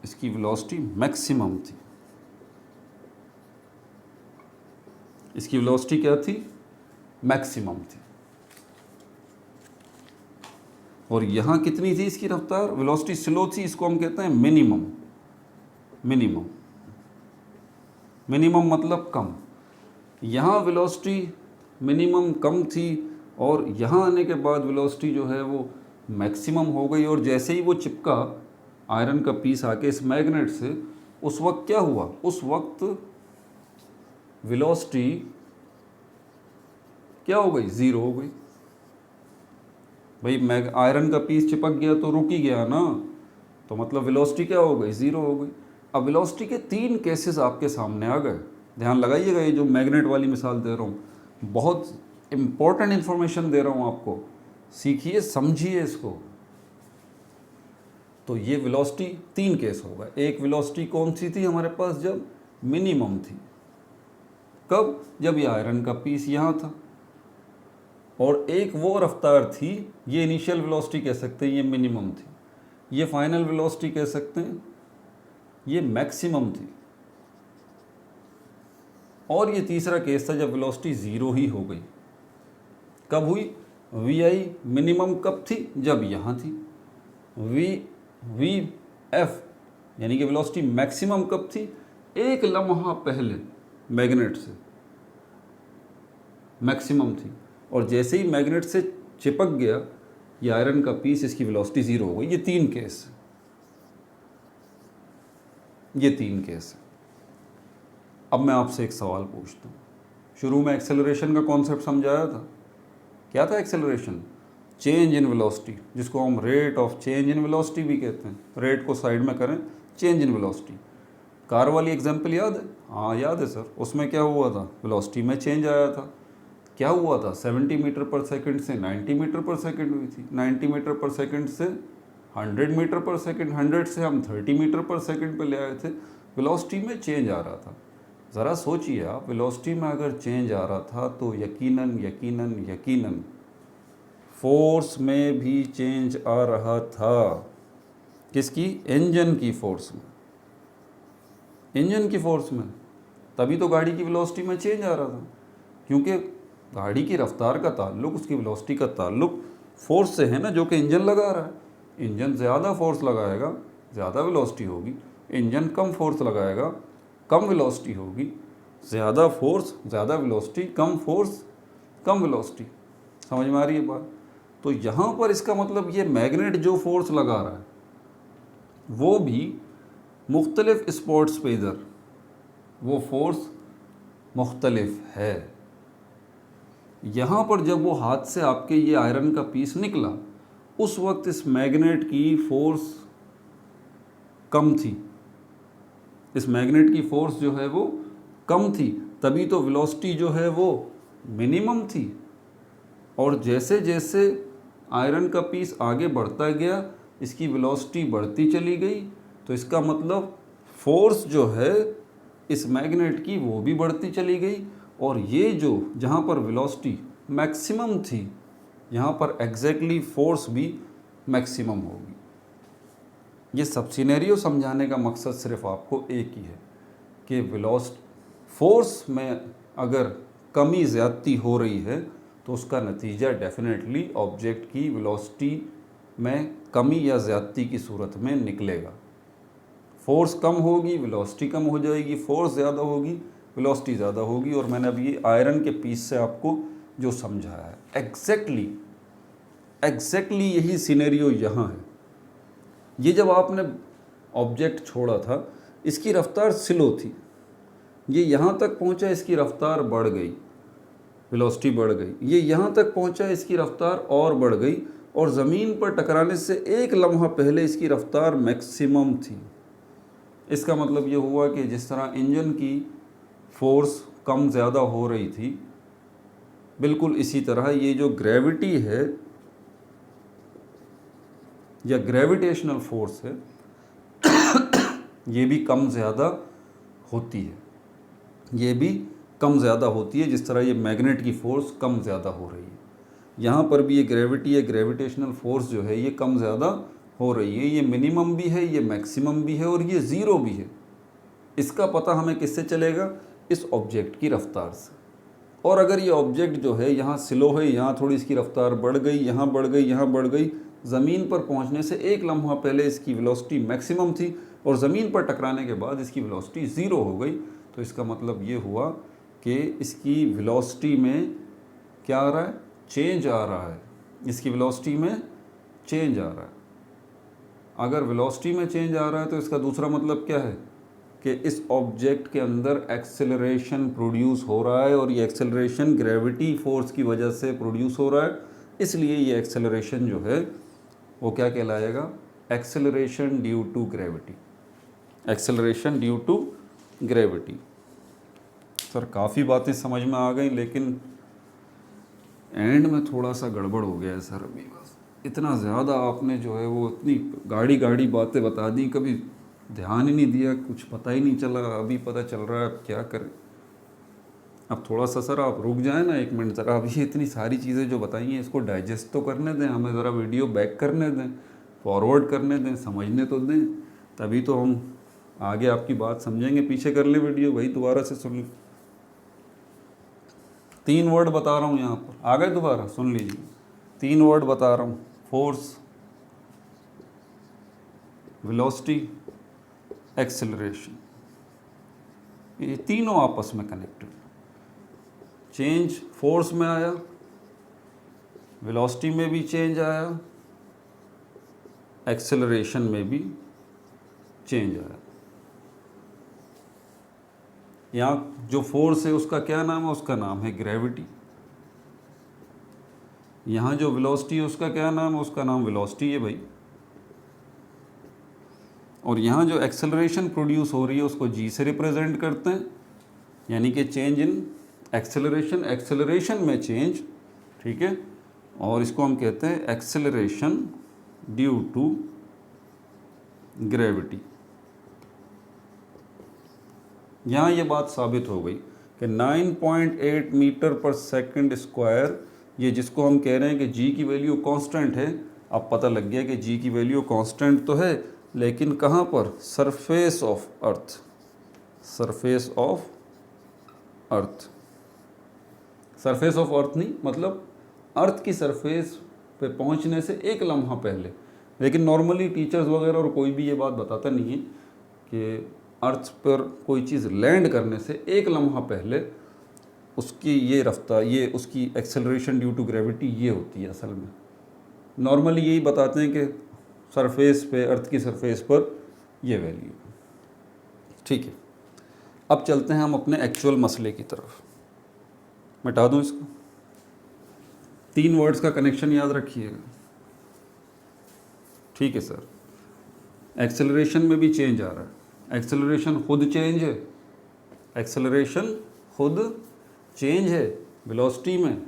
इसकी वेलोसिटी मैक्सिमम थी। इसकी वेलोसिटी क्या थी, मैक्सिमम थी। और यहाँ कितनी थी इसकी रफ्तार, वेलोसिटी स्लो थी, इसको हम कहते हैं मिनिमम। मिनिमम मतलब कम। यहाँ वेलोसिटी मिनिमम कम थी और यहाँ आने के बाद वेलोसिटी जो है वो मैक्सिमम हो गई। और जैसे ही वो चिपका आयरन का पीस आके इस मैग्नेट से, उस वक्त क्या हुआ, उस वक्त वेलोसिटी क्या हो गई, ज़ीरो हो गई। भाई आयरन का पीस चिपक गया तो रुक ही गया ना, तो मतलब वेलोसिटी क्या हो गई, ज़ीरो हो गई। अब वेलोसिटी के 3 केसेस आपके सामने आ गए। ध्यान लगाइएगा, ये जो मैग्नेट वाली मिसाल दे रहा हूँ, बहुत इम्पोर्टेंट इन्फॉर्मेशन दे रहा हूँ आपको, सीखिए, समझिए इसको। तो ये वेलोसिटी 3 केस होगा। एक वेलोसिटी कौन सी थी हमारे पास, जब मिनिमम थी। कब, जब ये आयरन का पीस यहाँ था। और एक वो रफ्तार थी, ये इनिशियल वेलोसिटी कह सकते हैं, ये मिनिमम थी। ये फाइनल वेलोसिटी कह सकते हैं, ये मैक्सिमम थी। और ये तीसरा केस था जब वेलोसिटी ज़ीरो ही हो गई। कब हुई, वी आई मिनिमम कब थी, जब यहाँ थी। वी एफ यानी कि वेलोसिटी मैक्सिमम कब थी, एक लम्हा पहले मैग्नेट से मैक्सिमम थी। और जैसे ही मैग्नेट से चिपक गया ये आयरन का पीस, इसकी वेलोसिटी ज़ीरो हो गई। ये 3 केस। ये 3 केस है। अब मैं आपसे एक सवाल पूछता हूँ। शुरू में एक्सेलरेशन का कॉन्सेप्ट समझाया था। क्या था एक्सेलरेशन? चेंज इन वेलोसिटी, जिसको हम rate of change in velocity भी कहते हैं। रेट को साइड में करें, चेंज इन वेलोसिटी। कार वाली एग्जांपल याद है? हाँ याद है सर। उसमें क्या हुआ था? वेलोसिटी में चेंज आया था। क्या हुआ था? 70 मीटर पर सेकंड से 90 मीटर पर सेकंड हुई थी। 90 मीटर पर सेकंड से 100 मीटर पर सेकंड, 100 से हम 30 मीटर पर सेकंड पे ले आए थे। वेलोसिटी में चेंज आ रहा था। ज़रा सोचिए आप, वेलोसिटी में अगर चेंज आ रहा था तो यकीनन यकीनन यकीनन फोर्स में भी चेंज आ रहा था। किसकी? इंजन की फोर्स में। इंजन की फोर्स में। तभी तो गाड़ी की वेलोसिटी में चेंज आ रहा था, क्योंकि गाड़ी की रफ्तार का ताल्लुक, उसकी वेलोसिटी का ताल्लुक फोर्स से है ना, जो कि इंजन लगा रहा है। इंजन ज़्यादा फोर्स लगाएगा, ज़्यादा वेलोसिटी होगी। इंजन कम फोर्स लगाएगा, कम वेलोसिटी होगी। ज़्यादा फोर्स ज़्यादा वेलोसिटी, कम फोर्स कम वेलोसिटी। समझ में आ रही है बात? तो यहाँ पर इसका मतलब ये मैग्नेट जो फोर्स लगा रहा है वो भी मुख्तलिफ स्पॉट्स पे, इधर वो फोर्स मुख्तलिफ है। यहाँ पर जब वो हाथ से आपके ये आयरन का पीस निकला, उस वक्त इस मैग्नेट की फोर्स कम थी। इस मैग्नेट की फोर्स जो है वो कम थी, तभी तो वेलोसिटी जो है वो मिनिमम थी। और जैसे जैसे आयरन का पीस आगे बढ़ता गया, इसकी वेलोसिटी बढ़ती चली गई। तो इसका मतलब फोर्स जो है इस मैग्नेट की वो भी बढ़ती चली गई। और ये जो जहाँ पर वेलोसिटी मैक्सिमम थी, यहाँ पर एग्जैक्टली फोर्स भी मैक्सिमम होगी। ये सब सिनेरियो समझाने का मकसद सिर्फ आपको एक ही है कि फोर्स में अगर कमी ज़्यादती हो रही है तो उसका नतीजा डेफिनेटली ऑब्जेक्ट की वेलोसिटी में कमी या ज़्यादती की सूरत में निकलेगा। फोर्स कम होगी, वेलोसिटी कम हो जाएगी। फोर्स ज़्यादा होगी, वेलोसिटी ज़्यादा होगी। और मैंने अभी आयरन के पीस से आपको जो समझाया है, एग्जैक्टली यही सिनेरियो यहाँ है। ये जब आपने ऑब्जेक्ट छोड़ा था, इसकी रफ्तार स्लो थी। ये यहाँ तक पहुँचा, इसकी रफ्तार बढ़ गई, वेलोसिटी बढ़ गई। ये यहाँ तक पहुँचा, इसकी रफ्तार और बढ़ गई। और ज़मीन पर टकराने से एक लम्हा पहले इसकी रफ्तार मैक्सिमम थी। इसका मतलब ये हुआ कि जिस तरह इंजन की फोर्स कम ज़्यादा हो रही थी, बिल्कुल इसी तरह ये जो ग्रेविटी है या ग्रेविटेशनल फोर्स है ये भी कम ज़्यादा होती है। ये भी कम ज़्यादा होती है, जिस तरह ये मैग्नेट की फ़ोर्स कम ज़्यादा हो रही है। यहाँ पर भी ये ग्रेविटी या ग्रेविटेशनल फोर्स जो है ये कम ज़्यादा हो रही है। ये मिनिमम भी है, ये मैक्सिमम भी है और ये ज़ीरो भी है। इसका पता हमें किससे चलेगा? इस ऑब्जेक्ट की रफ्तार से। और अगर ये ऑब्जेक्ट जो है यहाँ स्लो है, यहाँ थोड़ी इसकी रफ्तार बढ़ गई, यहाँ बढ़ गई, यहाँ बढ़ गई, ज़मीन पर पहुँचने से एक लम्हा पहले इसकी वेलोसिटी मैक्सिमम थी और ज़मीन पर टकराने के बाद इसकी वेलोसिटी ज़ीरो हो गई, तो इसका मतलब ये हुआ कि इसकी वेलोसिटी में क्या आ रहा है? चेंज आ रहा है। इसकी वेलोसिटी में चेंज आ रहा है। अगर वेलोसिटी में चेंज आ रहा है तो इसका दूसरा मतलब क्या है कि इस ऑब्जेक्ट के अंदर एक्सेलरेशन प्रोड्यूस हो रहा है, और ये एक्सेलरेशन ग्रेविटी फोर्स की वजह से प्रोड्यूस हो रहा है। इसलिए ये एक्सेलरेशन जो है वो क्या कहलाएगा? Acceleration due to gravity. Acceleration due to gravity. Sir काफ़ी बातें समझ में आ गई, लेकिन एंड में थोड़ा सा गड़बड़ हो गया है सर। अभी बस इतना ज़्यादा आपने जो है वो इतनी गाड़ी गाड़ी बातें बता दी, कभी ध्यान ही नहीं दिया, कुछ पता ही नहीं चला। अभी पता चल रहा है, अब क्या करें। अब थोड़ा सा सर आप रुक जाए ना 1 मिनट ज़रा। अभी इतनी सारी चीज़ें जो बताई हैं इसको डाइजेस्ट तो करने दें हमें, ज़रा वीडियो बैक करने दें, फॉरवर्ड करने दें, समझने तो दें, तभी तो हम आगे आपकी बात समझेंगे। पीछे कर ले वीडियो भाई, दोबारा से सुन ली। 3 वर्ड बता रहा हूँ यहाँ पर, आ गए? दोबारा सुन लीजिए। 3 वर्ड बता रहा हूँ: फोर्स, वेलोसिटी, एक्सेलरेशन। ये तीनों आपस में कनेक्टेड। चेंज फोर्स में आया, वेलोसिटी में भी चेंज आया, एक्सेलरेशन में भी चेंज आया। यहाँ जो फोर्स है उसका क्या नाम है? उसका नाम है ग्रेविटी। यहाँ जो वेलोसिटी है उसका क्या नाम है? उसका नाम वेलोसिटी है भाई। और यहाँ जो एक्सेलरेशन प्रोड्यूस हो रही है उसको जी से रिप्रेजेंट करते हैं, यानी कि चेंज इन एक्सेलरेशन, एक्सेलरेशन में चेंज, ठीक है। और इसको हम कहते हैं एक्सेलरेशन ड्यू टू ग्रेविटी। यहाँ ये बात साबित हो गई कि 9.8 मीटर पर सेकंड स्क्वायर, ये जिसको हम कह रहे हैं कि जी की वैल्यू कांस्टेंट है, अब पता लग गया कि जी की वैल्यू कांस्टेंट तो है, लेकिन कहाँ पर? Surface of earth, surface of earth. Surface of अर्थ नहीं, मतलब अर्थ की सरफेस पे पहुंचने से एक लम्हा पहले। लेकिन नॉर्मली टीचर्स वगैरह और कोई भी ये बात बताता नहीं है कि अर्थ पर कोई चीज़ लैंड करने से एक लम्हा पहले उसकी ये रफ्तार, ये उसकी एक्सेलरेशन ड्यू टू ग्रेविटी ये होती है। असल में नॉर्मली यही बताते हैं कि सरफेस पे, अर्थ की सरफेस पर ये वैल्यू, ठीक है। अब चलते हैं हम अपने एक्चुअल मसले की तरफ। मिटा दूं इसको, 3 वर्ड्स का कनेक्शन याद रखिएगा, ठीक है सर। एक्सेलरेशन में भी चेंज आ रहा है, एक्सेलरेशन खुद चेंज है, एक्सेलरेशन खुद चेंज है वेलोसिटी में,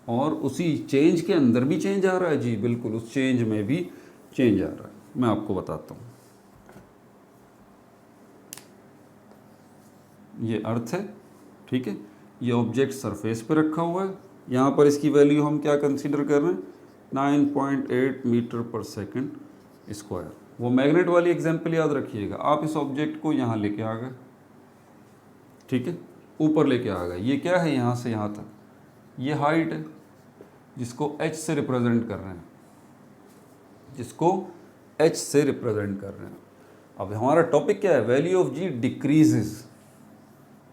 और उसी चेंज के अंदर भी चेंज आ रहा है। जी बिल्कुल, उस चेंज में भी चेंज आ रहा है। मैं आपको बताता हूँ। ये अर्थ है, ठीक है। ये ऑब्जेक्ट सरफेस पे रखा हुआ है, यहाँ पर इसकी वैल्यू हम क्या कंसीडर कर रहे हैं? 9.8 मीटर पर सेकंड स्क्वायर। वो मैग्नेट वाली एग्जांपल याद रखिएगा। आप इस ऑब्जेक्ट को यहाँ लेके आ गए, ठीक है, ऊपर लेके आ गए। ये क्या है? यहाँ से यहाँ तक ये हाइट है, जिसको h से रिप्रेजेंट कर रहे हैं, जिसको h से रिप्रेजेंट कर रहे हैं। अब हमारा टॉपिक क्या है? Value of g decreases.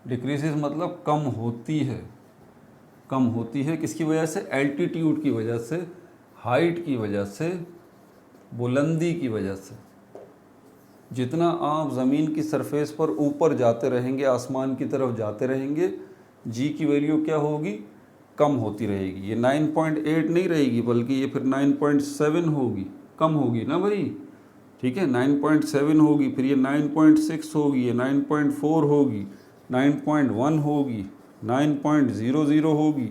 Decreases मतलब कम होती है, कम होती है किसकी वजह से? एल्टीट्यूड की वजह से, हाइट की वजह से, बुलंदी की वजह से। जितना आप ज़मीन की सरफेस पर ऊपर जाते रहेंगे, आसमान की तरफ जाते रहेंगे, जी की वैल्यू क्या होगी? कम होती रहेगी। ये 9.8 नहीं रहेगी, बल्कि ये फिर 9.7 होगी, कम होगी ना भाई, ठीक है। 9.7 होगी, फिर ये 9.6 होगी, ये 9.4 होगी, 9.1 होगी, 9.00 होगी।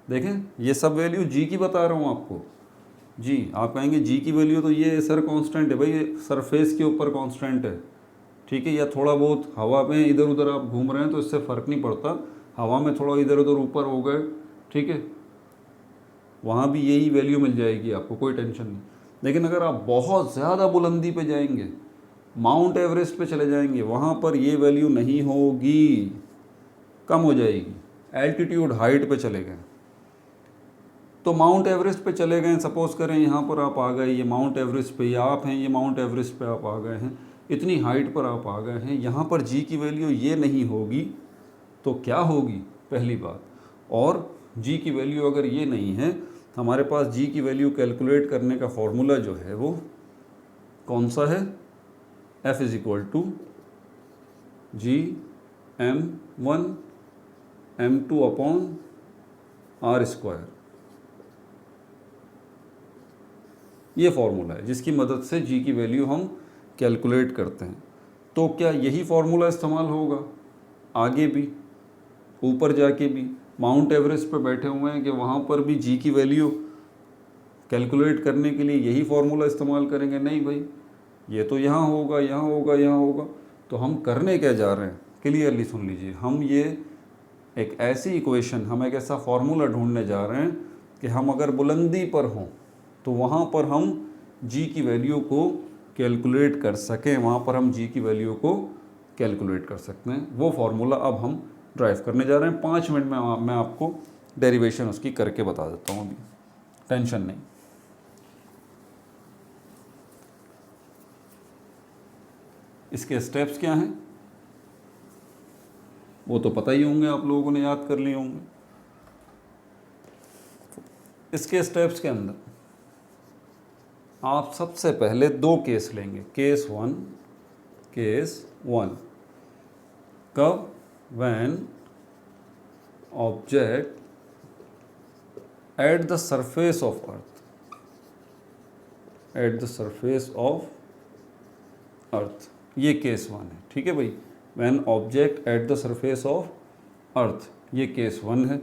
देखें, ये सब वैल्यू जी की बता रहा हूँ आपको। जी, आप कहेंगे जी की वैल्यू तो ये सर कांस्टेंट है। भाई ये सरफेस के ऊपर कांस्टेंट है, ठीक है। या थोड़ा बहुत हवा में इधर उधर आप घूम रहे हैं तो इससे फ़र्क नहीं पड़ता, हवा में थोड़ा इधर उधर ऊपर हो गए, ठीक है, वहाँ भी यही वैल्यू मिल जाएगी आपको, कोई टेंशन नहीं। लेकिन अगर आप बहुत ज़्यादा बुलंदी पे जाएंगे, माउंट एवरेस्ट पे चले जाएंगे, वहाँ पर ये वैल्यू नहीं होगी, कम हो जाएगी। एल्टीट्यूड, हाइट पे चले गए तो माउंट एवरेस्ट पे चले गए, सपोज करें यहाँ पर आप आ गए, ये माउंट एवरेस्ट पे, या आप हैं ये माउंट एवरेस्ट पे आप आ गए हैं, इतनी हाइट पर आप आ गए हैं, यहाँ पर जी की वैल्यू ये नहीं होगी तो क्या होगी? पहली बात। और जी की वैल्यू अगर ये नहीं है, हमारे पास जी की वैल्यू कैलकुलेट करने का फॉर्मूला जो है वो कौन सा है? F is equal to G(m)(1) m2 upon r square. ये फॉर्मूला है जिसकी मदद से जी की वैल्यू हम कैलकुलेट करते हैं। तो क्या यही फॉर्मूला इस्तेमाल होगा आगे भी, ऊपर जाके भी? माउंट एवरेस्ट पे बैठे हुए हैं कि वहाँ पर भी जी की वैल्यू कैलकुलेट करने के लिए यही फार्मूला इस्तेमाल करेंगे? नहीं भाई, ये तो यहाँ होगा, यहाँ होगा, यहाँ होगा। तो हम करने क्या जा रहे हैं? क्लियरली सुन लीजिए, हम ये एक ऐसी इक्वेशन, हम एक ऐसा फार्मूला ढूंढने जा रहे हैं कि हम अगर बुलंदी पर हों तो वहाँ पर हम जी की वैल्यू को कैलकुलेट कर सकें, वहाँ पर हम जी की वैल्यू को कैलकुलेट कर सकते हैं। वो फार्मूला अब हम ड्राइव करने जा रहे हैं। 5 मिनट में मैं आपको डेरिवेशन उसकी करके बता देता हूँ, अभी टेंशन नहीं। इसके स्टेप्स क्या हैं वो तो पता ही होंगे, आप लोगों ने याद कर लिए होंगे। इसके स्टेप्स के अंदर आप सबसे पहले 2 केस लेंगे, केस 1, केस 1। कब? When object at the surface of earth, at the surface of earth, ये केस 1 है। ठीक है भाई, when object at the surface of earth, ये केस 1 है।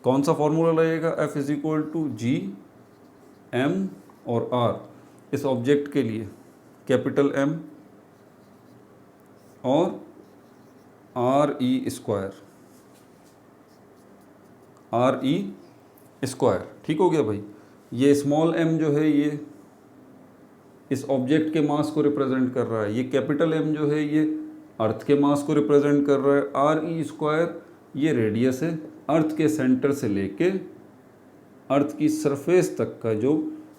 कौन सा फॉर्मूला लगेगा? F is equal to G M और R इस ऑब्जेक्ट के लिए कैपिटल M और R E square, R E square. ठीक हो गया भाई। ये स्मॉल m जो है ये इस ऑब्जेक्ट के मास को रिप्रेजेंट कर रहा है, ये कैपिटल M जो है ये अर्थ के मास को रिप्रेजेंट कर रहा है। आर ई स्क्वायर ये रेडियस है, अर्थ के सेंटर से लेके अर्थ की सरफेस तक का जो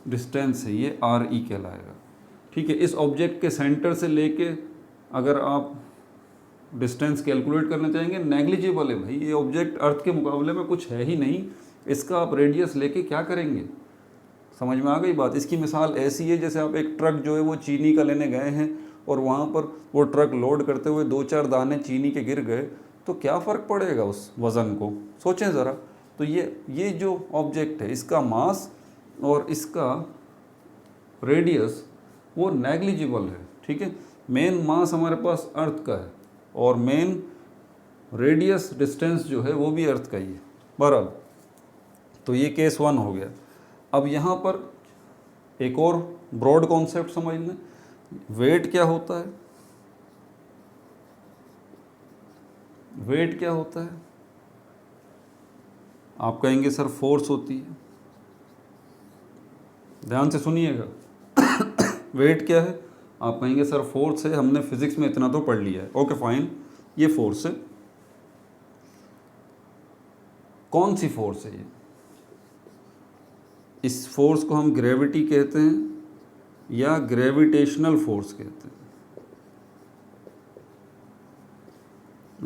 डिस्टेंस है ये आर ई कहलाएगा। ठीक है, इस ऑब्जेक्ट के सेंटर से लेके अगर आप डिस्टेंस कैलकुलेट करना चाहेंगे, नेग्लिजिबल है भाई, ये ऑब्जेक्ट अर्थ के मुकाबले में कुछ है ही नहीं, इसका आप रेडियस लेके क्या करेंगे? समझ में आ गई बात। इसकी मिसाल ऐसी है जैसे आप एक ट्रक जो है वो चीनी का लेने गए हैं और वहाँ पर वो ट्रक लोड करते हुए 2-4 दाने चीनी के गिर गए, तो क्या फ़र्क पड़ेगा उस वज़न को? सोचें ज़रा। तो ये जो ऑब्जेक्ट है इसका मास और इसका रेडियस वो नेग्लिजिबल है। ठीक है, मेन मास हमारे पास अर्थ का है और मेन रेडियस डिस्टेंस जो है वो भी अर्थ का ही है। बराबर, तो ये केस 1 हो गया। अब यहाँ पर एक और ब्रॉड कॉन्सेप्ट समझ लें, वेट क्या होता है? वेट क्या होता है? आप कहेंगे सर फोर्स होती है। ध्यान से सुनिएगा। वेट क्या है? आप कहेंगे सर फोर्स है, हमने फिजिक्स में इतना तो पढ़ लिया है। ओके फाइन, ये फोर्स है। कौन सी फोर्स है ये? इस फोर्स को हम ग्रेविटी कहते हैं या ग्रेविटेशनल फोर्स कहते हैं।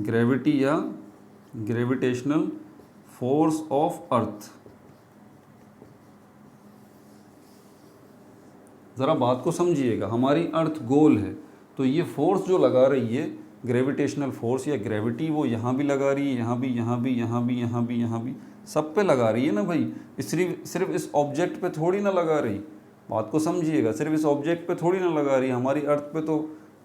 ग्रेविटी या ग्रेविटेशनल फोर्स ऑफ अर्थ। ज़रा बात को समझिएगा, हमारी अर्थ गोल है तो ये फोर्स जो लगा रही है ग्रेविटेशनल फोर्स या ग्रेविटी, वो यहाँ भी लगा रही है, यहाँ भी, यहाँ भी, यहाँ भी, यहाँ भी, यहाँ भी, सब पे लगा रही है ना भाई। सिर्फ इस ऑब्जेक्ट पे थोड़ी ना लगा रही। बात को समझिएगा, सिर्फ इस ऑब्जेक्ट पे थोड़ी ना लगा रही। हमारी अर्थ पे तो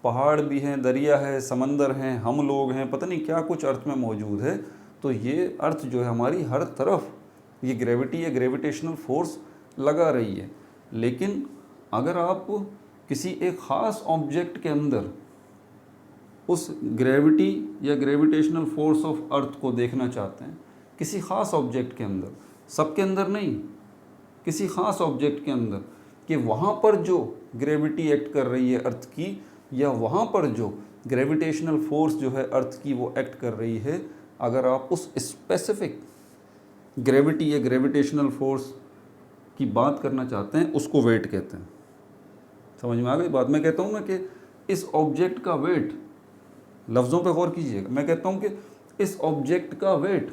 पहाड़ भी हैं, दरिया है, समंदर हैं, हम लोग हैं, पता नहीं क्या कुछ अर्थ में मौजूद है। तो ये अर्थ जो है हमारी हर तरफ ये ग्रेविटी या ग्रेविटेशनल फोर्स लगा रही है। लेकिन अगर आप किसी एक ख़ास ऑब्जेक्ट के अंदर उस ग्रेविटी या ग्रेविटेशनल फोर्स ऑफ अर्थ को देखना चाहते हैं, किसी ख़ास ऑब्जेक्ट के अंदर, सबके अंदर नहीं, किसी ख़ास ऑब्जेक्ट के अंदर, कि वहाँ पर जो ग्रेविटी एक्ट कर रही है अर्थ की, या वहाँ पर जो ग्रेविटेशनल फोर्स जो है अर्थ की वो एक्ट कर रही है, अगर आप उस स्पेसिफिक ग्रेविटी या ग्रेविटेशनल फोर्स की बात करना चाहते हैं, उसको वेट कहते हैं। समझ में आ गई बात? मैं कहता हूँ ना कि इस ऑब्जेक्ट का वेट, लफ्ज़ों पे गौर कीजिएगा, मैं कहता हूँ कि इस ऑब्जेक्ट का वेट,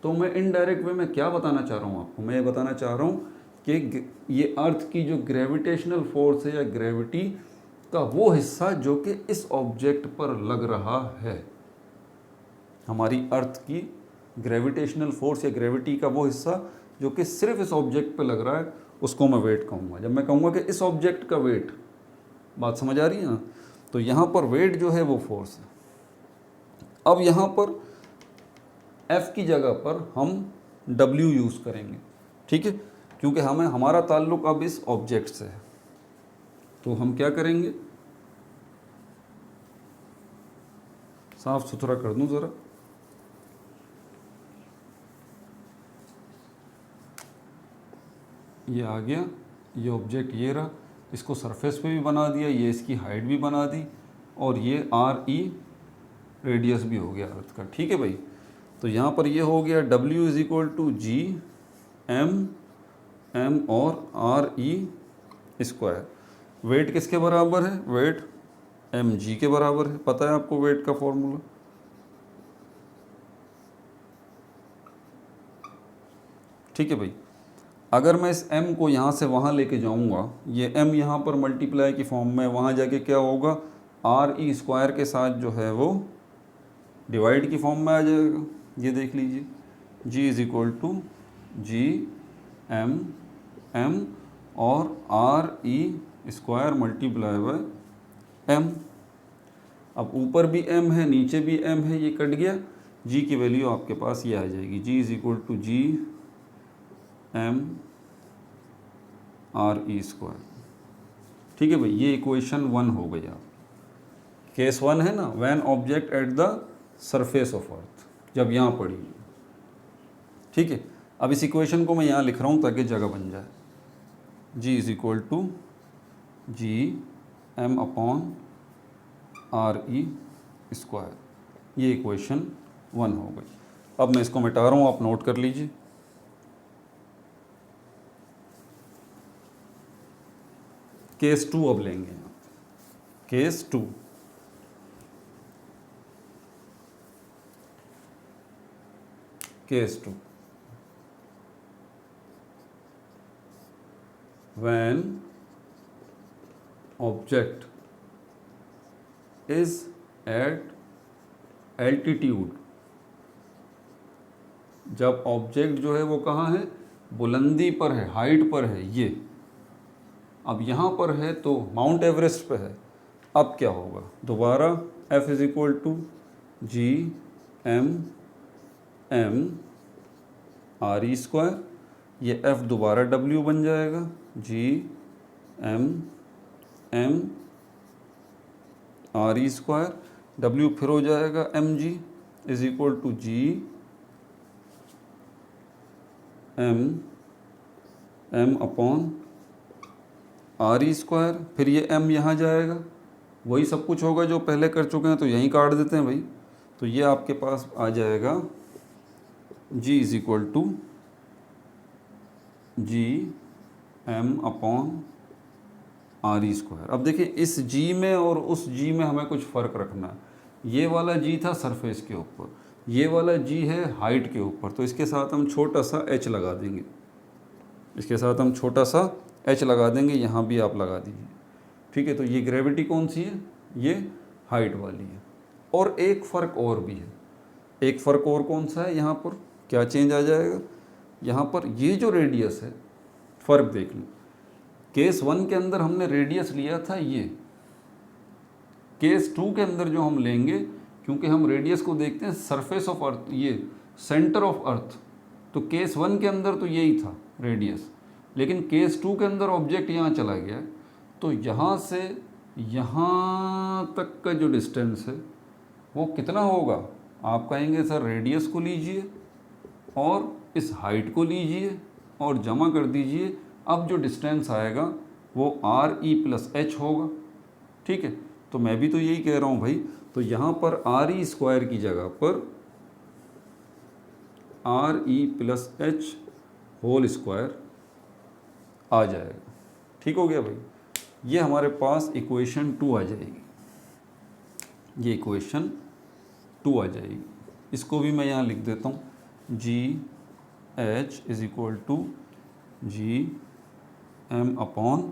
तो मैं इनडायरेक्ट वे में क्या बताना चाह रहा हूँ आपको? मैं ये बताना चाह रहा हूँ कि ये अर्थ की जो ग्रेविटेशनल फोर्स है या ग्रेविटी का वो हिस्सा जो कि इस ऑब्जेक्ट पर लग रहा है, हमारी अर्थ की ग्रेविटेशनल फोर्स या ग्रेविटी का वो हिस्सा जो कि सिर्फ इस ऑब्जेक्ट पे लग रहा है, उसको मैं वेट कहूँगा। जब मैं कहूँगा कि इस ऑब्जेक्ट का वेट, बात समझ आ रही है ना? तो यहाँ पर वेट जो है वो फोर्स है। अब यहाँ पर F की जगह पर हम W यूज़ करेंगे, ठीक है, क्योंकि हमारा ताल्लुक अब इस ऑब्जेक्ट से है। तो हम क्या करेंगे, साफ सुथरा कर दूं ज़रा। ये आ गया, ये ऑब्जेक्ट ये रहा, इसको सरफेस पे भी बना दिया, ये इसकी हाइट भी बना दी, और ये RE रेडियस भी हो गया अर्थ का। ठीक है भाई, तो यहाँ पर ये हो गया W is equal to G M और RE स्क्वायर। वेट किसके बराबर है? वेट mg के बराबर है। पता है आपको वेट का फॉर्मूला? ठीक है भाई, अगर मैं इस m को यहाँ से वहाँ लेके जाऊँगा, ये m यहाँ पर मल्टीप्लाई की फॉर्म में, वहाँ जाके क्या होगा, RE स्क्वायर के साथ जो है वो डिवाइड की फॉर्म में आ जाएगा। ये देख लीजिए, g is equal to G M M और R E square multiply by M. अब ऊपर भी m है नीचे भी m है, ये कट गया, g की वैल्यू आपके पास ये आ जाएगी, g is equal to G M R E square. ठीक है भाई, ये इक्वेशन 1 हो गई। आप केस 1 है ना, when object at the surface of अर्थ, जब यहाँ पड़ी। ठीक है, अब इस इक्वेशन को मैं यहाँ लिख रहा हूँ ताकि जगह बन जाए। g is equal to G M upon R E square, ये इक्वेशन 1 हो गई। अब मैं इसको मिटा रहा हूँ, आप नोट कर लीजिए। केस 2 अब लेंगे यहाँ, case 2। Case 2, when object is at altitude, जब ऑब्जेक्ट जो है वो कहाँ है, बुलंदी पर है, हाइट पर है। ये अब यहाँ पर है तो माउंट एवरेस्ट पे है। अब क्या होगा, दोबारा f is equal to G M M R E square, ये f दोबारा w बन जाएगा, G M M R E square, w फिर हो जाएगा M G is equal to G M M upon R E square, फिर ये m यहाँ जाएगा, वही सब कुछ होगा जो पहले कर चुके हैं, तो यहीं काट देते हैं भाई। तो ये आपके पास आ जाएगा g is equal to G M upon R E square. अब देखिए, इस g में और उस g में हमें कुछ फ़र्क रखना है। ये वाला g था सरफेस के ऊपर, ये वाला g है हाइट के ऊपर, तो इसके साथ हम छोटा सा h लगा देंगे, इसके साथ हम छोटा सा h लगा देंगे, यहाँ भी आप लगा दीजिए। ठीक है, तो ये ग्रेविटी कौन सी है, ये हाइट वाली है। और एक फ़र्क और भी है, एक फ़र्क और कौन सा है, यहाँ पर क्या चेंज आ जाएगा, यहाँ पर ये जो रेडियस है, फ़र्क देख लो। केस 1 के अंदर हमने रेडियस लिया था ये, केस 2 के अंदर जो हम लेंगे, क्योंकि हम रेडियस को देखते हैं सरफेस ऑफ अर्थ, ये सेंटर ऑफ अर्थ, तो केस 1 के अंदर तो यही था रेडियस, लेकिन केस 2 के अंदर ऑब्जेक्ट यहाँ चला गया, तो यहाँ से यहाँ तक का जो डिस्टेंस है वो कितना होगा। आप कहेंगे सर रेडियस को लीजिए और इस हाइट को लीजिए और जमा कर दीजिए, अब जो डिस्टेंस आएगा वो आर ई प्लस एच होगा। ठीक है, तो मैं भी तो यही कह रहा हूँ भाई, तो यहाँ पर आर ई स्क्वायर की जगह पर R E plus H whole square आ जाएगा। ठीक हो गया भाई, ये हमारे पास इक्वेशन 2 आ जाएगी, ये इक्वेशन 2 आ जाएगी। इसको भी मैं यहाँ लिख देता हूँ, G H is equal to G M upon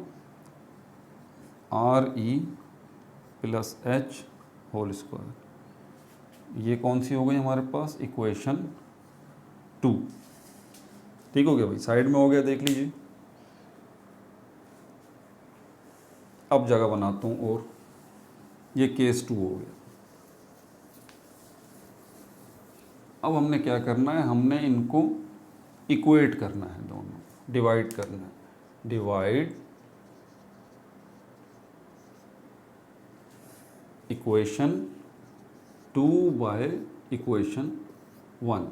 R E plus H whole square. ये कौन सी हो गई हमारे पास, इक्वेशन 2। ठीक हो गया भाई, साइड में हो गया, देख लीजिए। अब जगह बनाता हूँ, और ये केस 2 हो गया। अब हमने क्या करना है, हमने इनको इक्वेट करना है, दोनों डिवाइड करना है। Divide equation 2 by equation 1,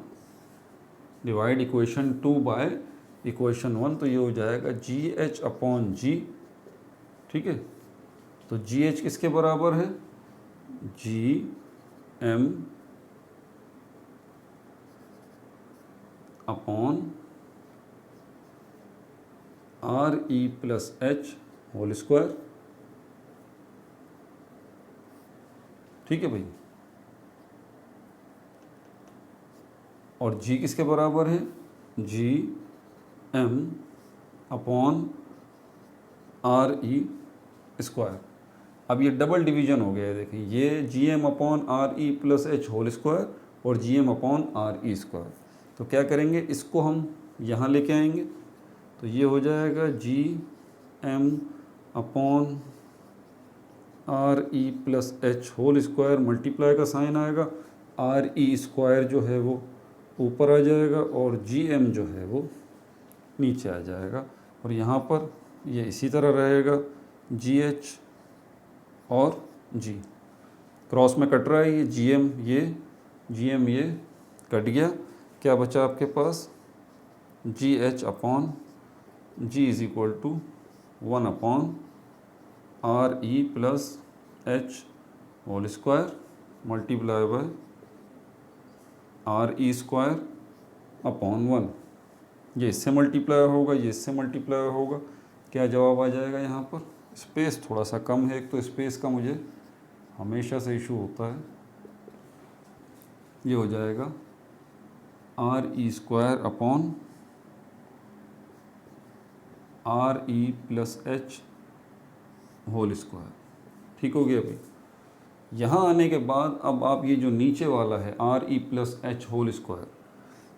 divide equation 2 by equation 1, तो ये हो जाएगा जी एच अपॉन जी। ठीक है, तो जी एच किसके बराबर है, G M upon R E plus H whole square. ठीक है भाई, और g किसके बराबर है, G M upon R E square. अब ये डबल डिवीजन हो गया है, देखिए ये G M upon R E plus H whole square और G M upon R E square. तो क्या करेंगे, इसको हम यहाँ लेके आएंगे, तो ये हो जाएगा G M upon R E plus H whole square, multiply का साइन आएगा, आर ई स्क्वायर जो है वो ऊपर आ जाएगा और जी एम जो है वो नीचे आ जाएगा। और यहाँ पर ये इसी तरह रहेगा, जी एच और जी क्रॉस में कट रहा है, ये जी एम ये कट गया, क्या बचा आपके पास, G H upon G is equal to 1 upon R E plus H whole square multiply by R E square upon 1। ये इससे मल्टीप्लाई होगा, ये इससे मल्टीप्लाई होगा, क्या जवाब आ जाएगा यहाँ पर। स्पेस थोड़ा सा कम है, एक तो स्पेस का मुझे हमेशा से इशू होता है। ये हो जाएगा R E square upon R E plus H whole square. ठीक हो गया भाई। यहाँ आने के बाद अब आप ये जो नीचे वाला है R E plus H whole square,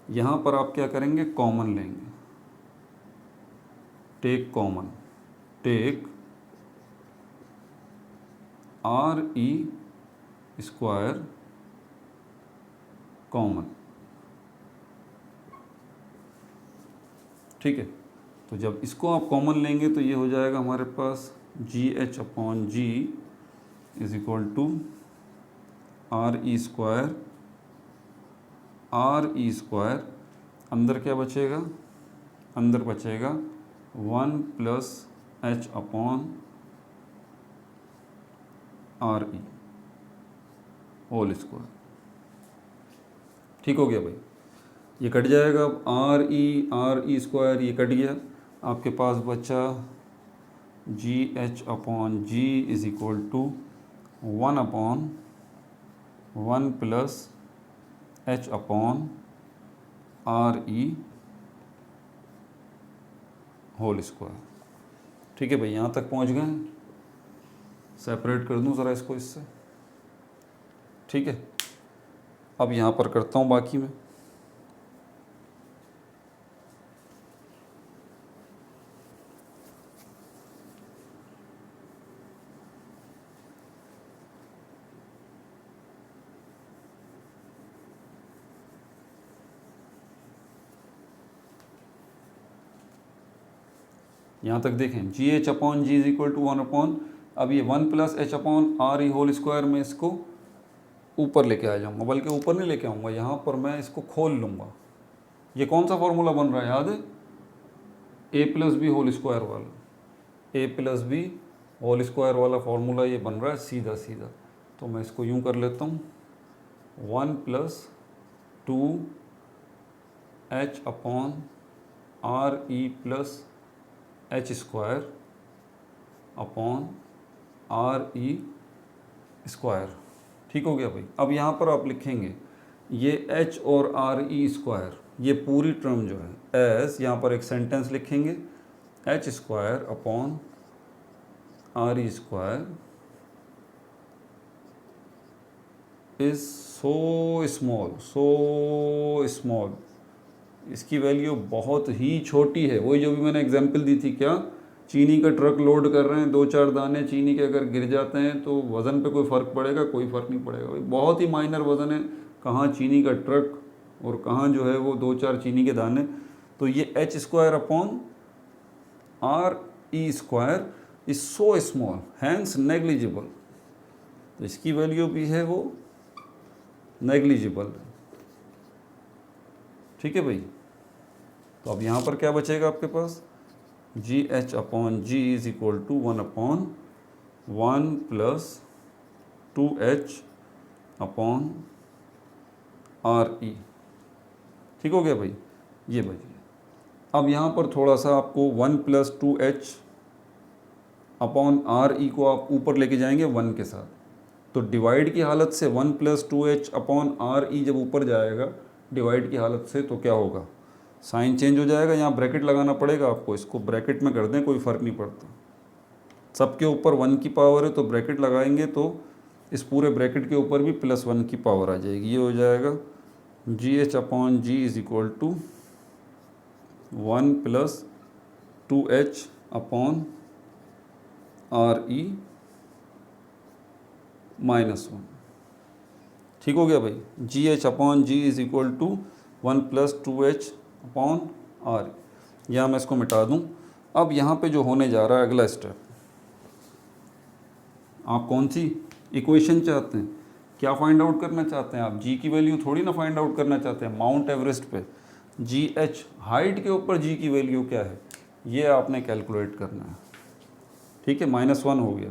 यहाँ पर आप क्या करेंगे, कॉमन लेंगे, take common, take R E square common. ठीक है, तो जब इसको आप कॉमन लेंगे तो ये हो जाएगा हमारे पास G H upon G is equal to R E square, R E square अंदर क्या बचेगा, अंदर बचेगा 1 plus H upon R E whole square. ठीक हो गया भाई, ये कट जाएगा। अब आर ई स्क्वायर ये कट गया, आपके पास बचा G H upon G is equal to 1 upon 1 plus H upon R E whole square. ठीक है भाई, यहाँ तक पहुँच गए। सेपरेट कर दूँ ज़रा इसको इससे। ठीक है, अब यहाँ पर करता हूँ बाकी में। यहाँ तक देखें, G H upon G is equal to 1 upon, अब ये 1 plus H upon R E whole square में इसको ऊपर लेके आ जाऊँगा, बल्कि ऊपर नहीं लेके आऊँगा, यहाँ पर मैं इसको खोल लूँगा। ये कौन सा फॉर्मूला बन रहा है, याद है, ए प्लस बी होल स्क्वायर वाला, ए प्लस बी होल स्क्वायर वाला फॉर्मूला ये बन रहा है सीधा सीधा। तो मैं इसको यूँ कर लेता हूँ, 1 plus 2 H upon R E plus H square upon R E square. ठीक हो गया भाई। अब यहाँ पर आप लिखेंगे ये एच और आर ई स्क्वायर, ये पूरी टर्म जो है एस, यहाँ पर एक सेंटेंस लिखेंगे, H square upon R E square is so small, इसकी वैल्यू बहुत ही छोटी है। वही जो भी मैंने एग्जांपल दी थी, क्या, चीनी का ट्रक लोड कर रहे हैं, 2-4 दाने चीनी के अगर गिर जाते हैं तो वज़न पे कोई फ़र्क पड़ेगा, कोई फ़र्क नहीं पड़ेगा भाई, बहुत ही माइनर वज़न है, कहाँ चीनी का ट्रक और कहाँ जो है वो 2-4 चीनी के दाने। तो ये H square upon R E square is so small hence negligible, तो इसकी वैल्यू भी है वो नेग्लिजिबल। ठीक है भाई। तो अब यहाँ पर क्या बचेगा आपके पास, G H upon G is equal to 1 upon 1 plus 2h upon R E. ठीक हो गया भाई, ये बच गया। अब यहाँ पर थोड़ा सा आपको 1 प्लस 2h अपॉन आर ई को आप ऊपर लेके जाएंगे 1 के साथ, तो डिवाइड की हालत से 1 प्लस 2h अपॉन आर ई जब ऊपर जाएगा डिवाइड की हालत से, तो क्या होगा, साइन चेंज हो जाएगा, यहाँ ब्रैकेट लगाना पड़ेगा आपको, इसको ब्रैकेट में कर दें, कोई फ़र्क नहीं पड़ता, सबके ऊपर 1 की पावर है तो ब्रैकेट लगाएंगे तो इस पूरे ब्रैकेट के ऊपर भी +1 की पावर आ जाएगी। ये हो जाएगा GH/G is equal to 1 + 2H/RE -1। ठीक हो गया भाई। GH/G is equal to 1 + 2H/RE। यहाँ मैं इसको मिटा दूँ। अब यहाँ पे जो होने जा रहा है अगला स्टेप, आप कौन सी इक्वेशन चाहते हैं, क्या फाइंड आउट करना चाहते हैं आप? जी की वैल्यू थोड़ी ना फाइंड आउट करना चाहते हैं। माउंट एवरेस्ट पे GH हाइट के ऊपर जी की वैल्यू क्या है ये आपने कैलकुलेट करना है। ठीक है, -1 हो गया।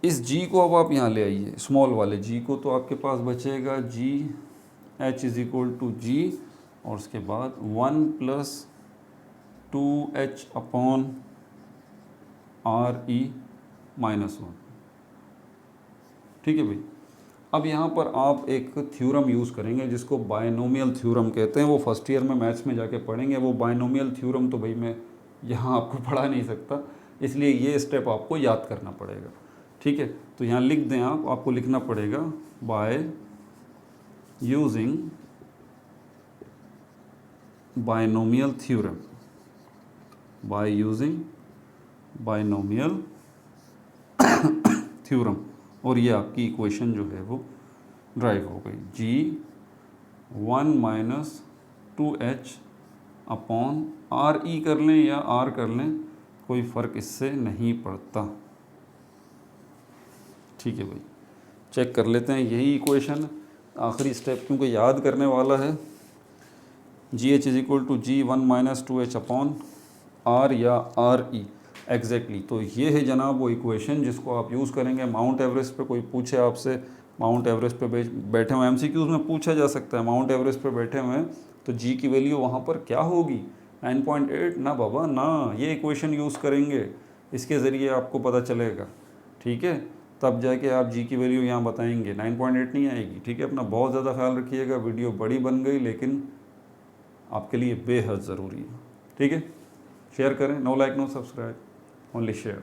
इस जी को अब आप यहाँ ले आइए, स्मॉल वाले जी को, तो आपके पास बचेगा GH is equal to G और उसके बाद 1 + 2H/RE -1। ठीक है भाई। अब यहाँ पर आप एक थ्योरम यूज़ करेंगे जिसको बायनोमियल थ्योरम कहते हैं। वो फर्स्ट ईयर में मैथ्स में जाके पढ़ेंगे। वो बायनोमियल थ्योरम तो भाई मैं यहाँ आपको पढ़ा नहीं सकता, इसलिए ये स्टेप आपको याद करना पड़ेगा। ठीक है, तो यहाँ लिख दें आप, आपको लिखना पड़ेगा by using binomial theorem, by using binomial theorem, और ये आपकी इक्वेशन जो है वो ड्राइव हो गई। G1 - 2H/RE कर लें या R कर लें, कोई फ़र्क इससे नहीं पड़ता। ठीक है भाई, चेक कर लेते हैं। यही इक्वेशन आखिरी स्टेप क्योंकि याद करने वाला है। GH is equal to G1 - 2H/R या RE एग्जैक्टली। तो ये है जनाब वो इक्वेशन जिसको आप यूज़ करेंगे माउंट एवरेस्ट पे। कोई पूछे आपसे माउंट एवरेस्ट पे बैठे हुए, MCQs में पूछा जा सकता है, माउंट एवरेस्ट पे बैठे हुए हैं तो जी की वैल्यू वहाँ पर क्या होगी 9.8? ना बाबा ना, ये इक्वेशन यूज़ करेंगे, इसके ज़रिए आपको पता चलेगा। ठीक है, तब जाके आप जी की वैल्यू यहाँ बताएंगे, 9.8 नहीं आएगी। ठीक है, अपना बहुत ज़्यादा ख्याल रखिएगा। वीडियो बड़ी बन गई लेकिन आपके लिए बेहद ज़रूरी है। ठीक है, शेयर करें। No like no subscribe, only share.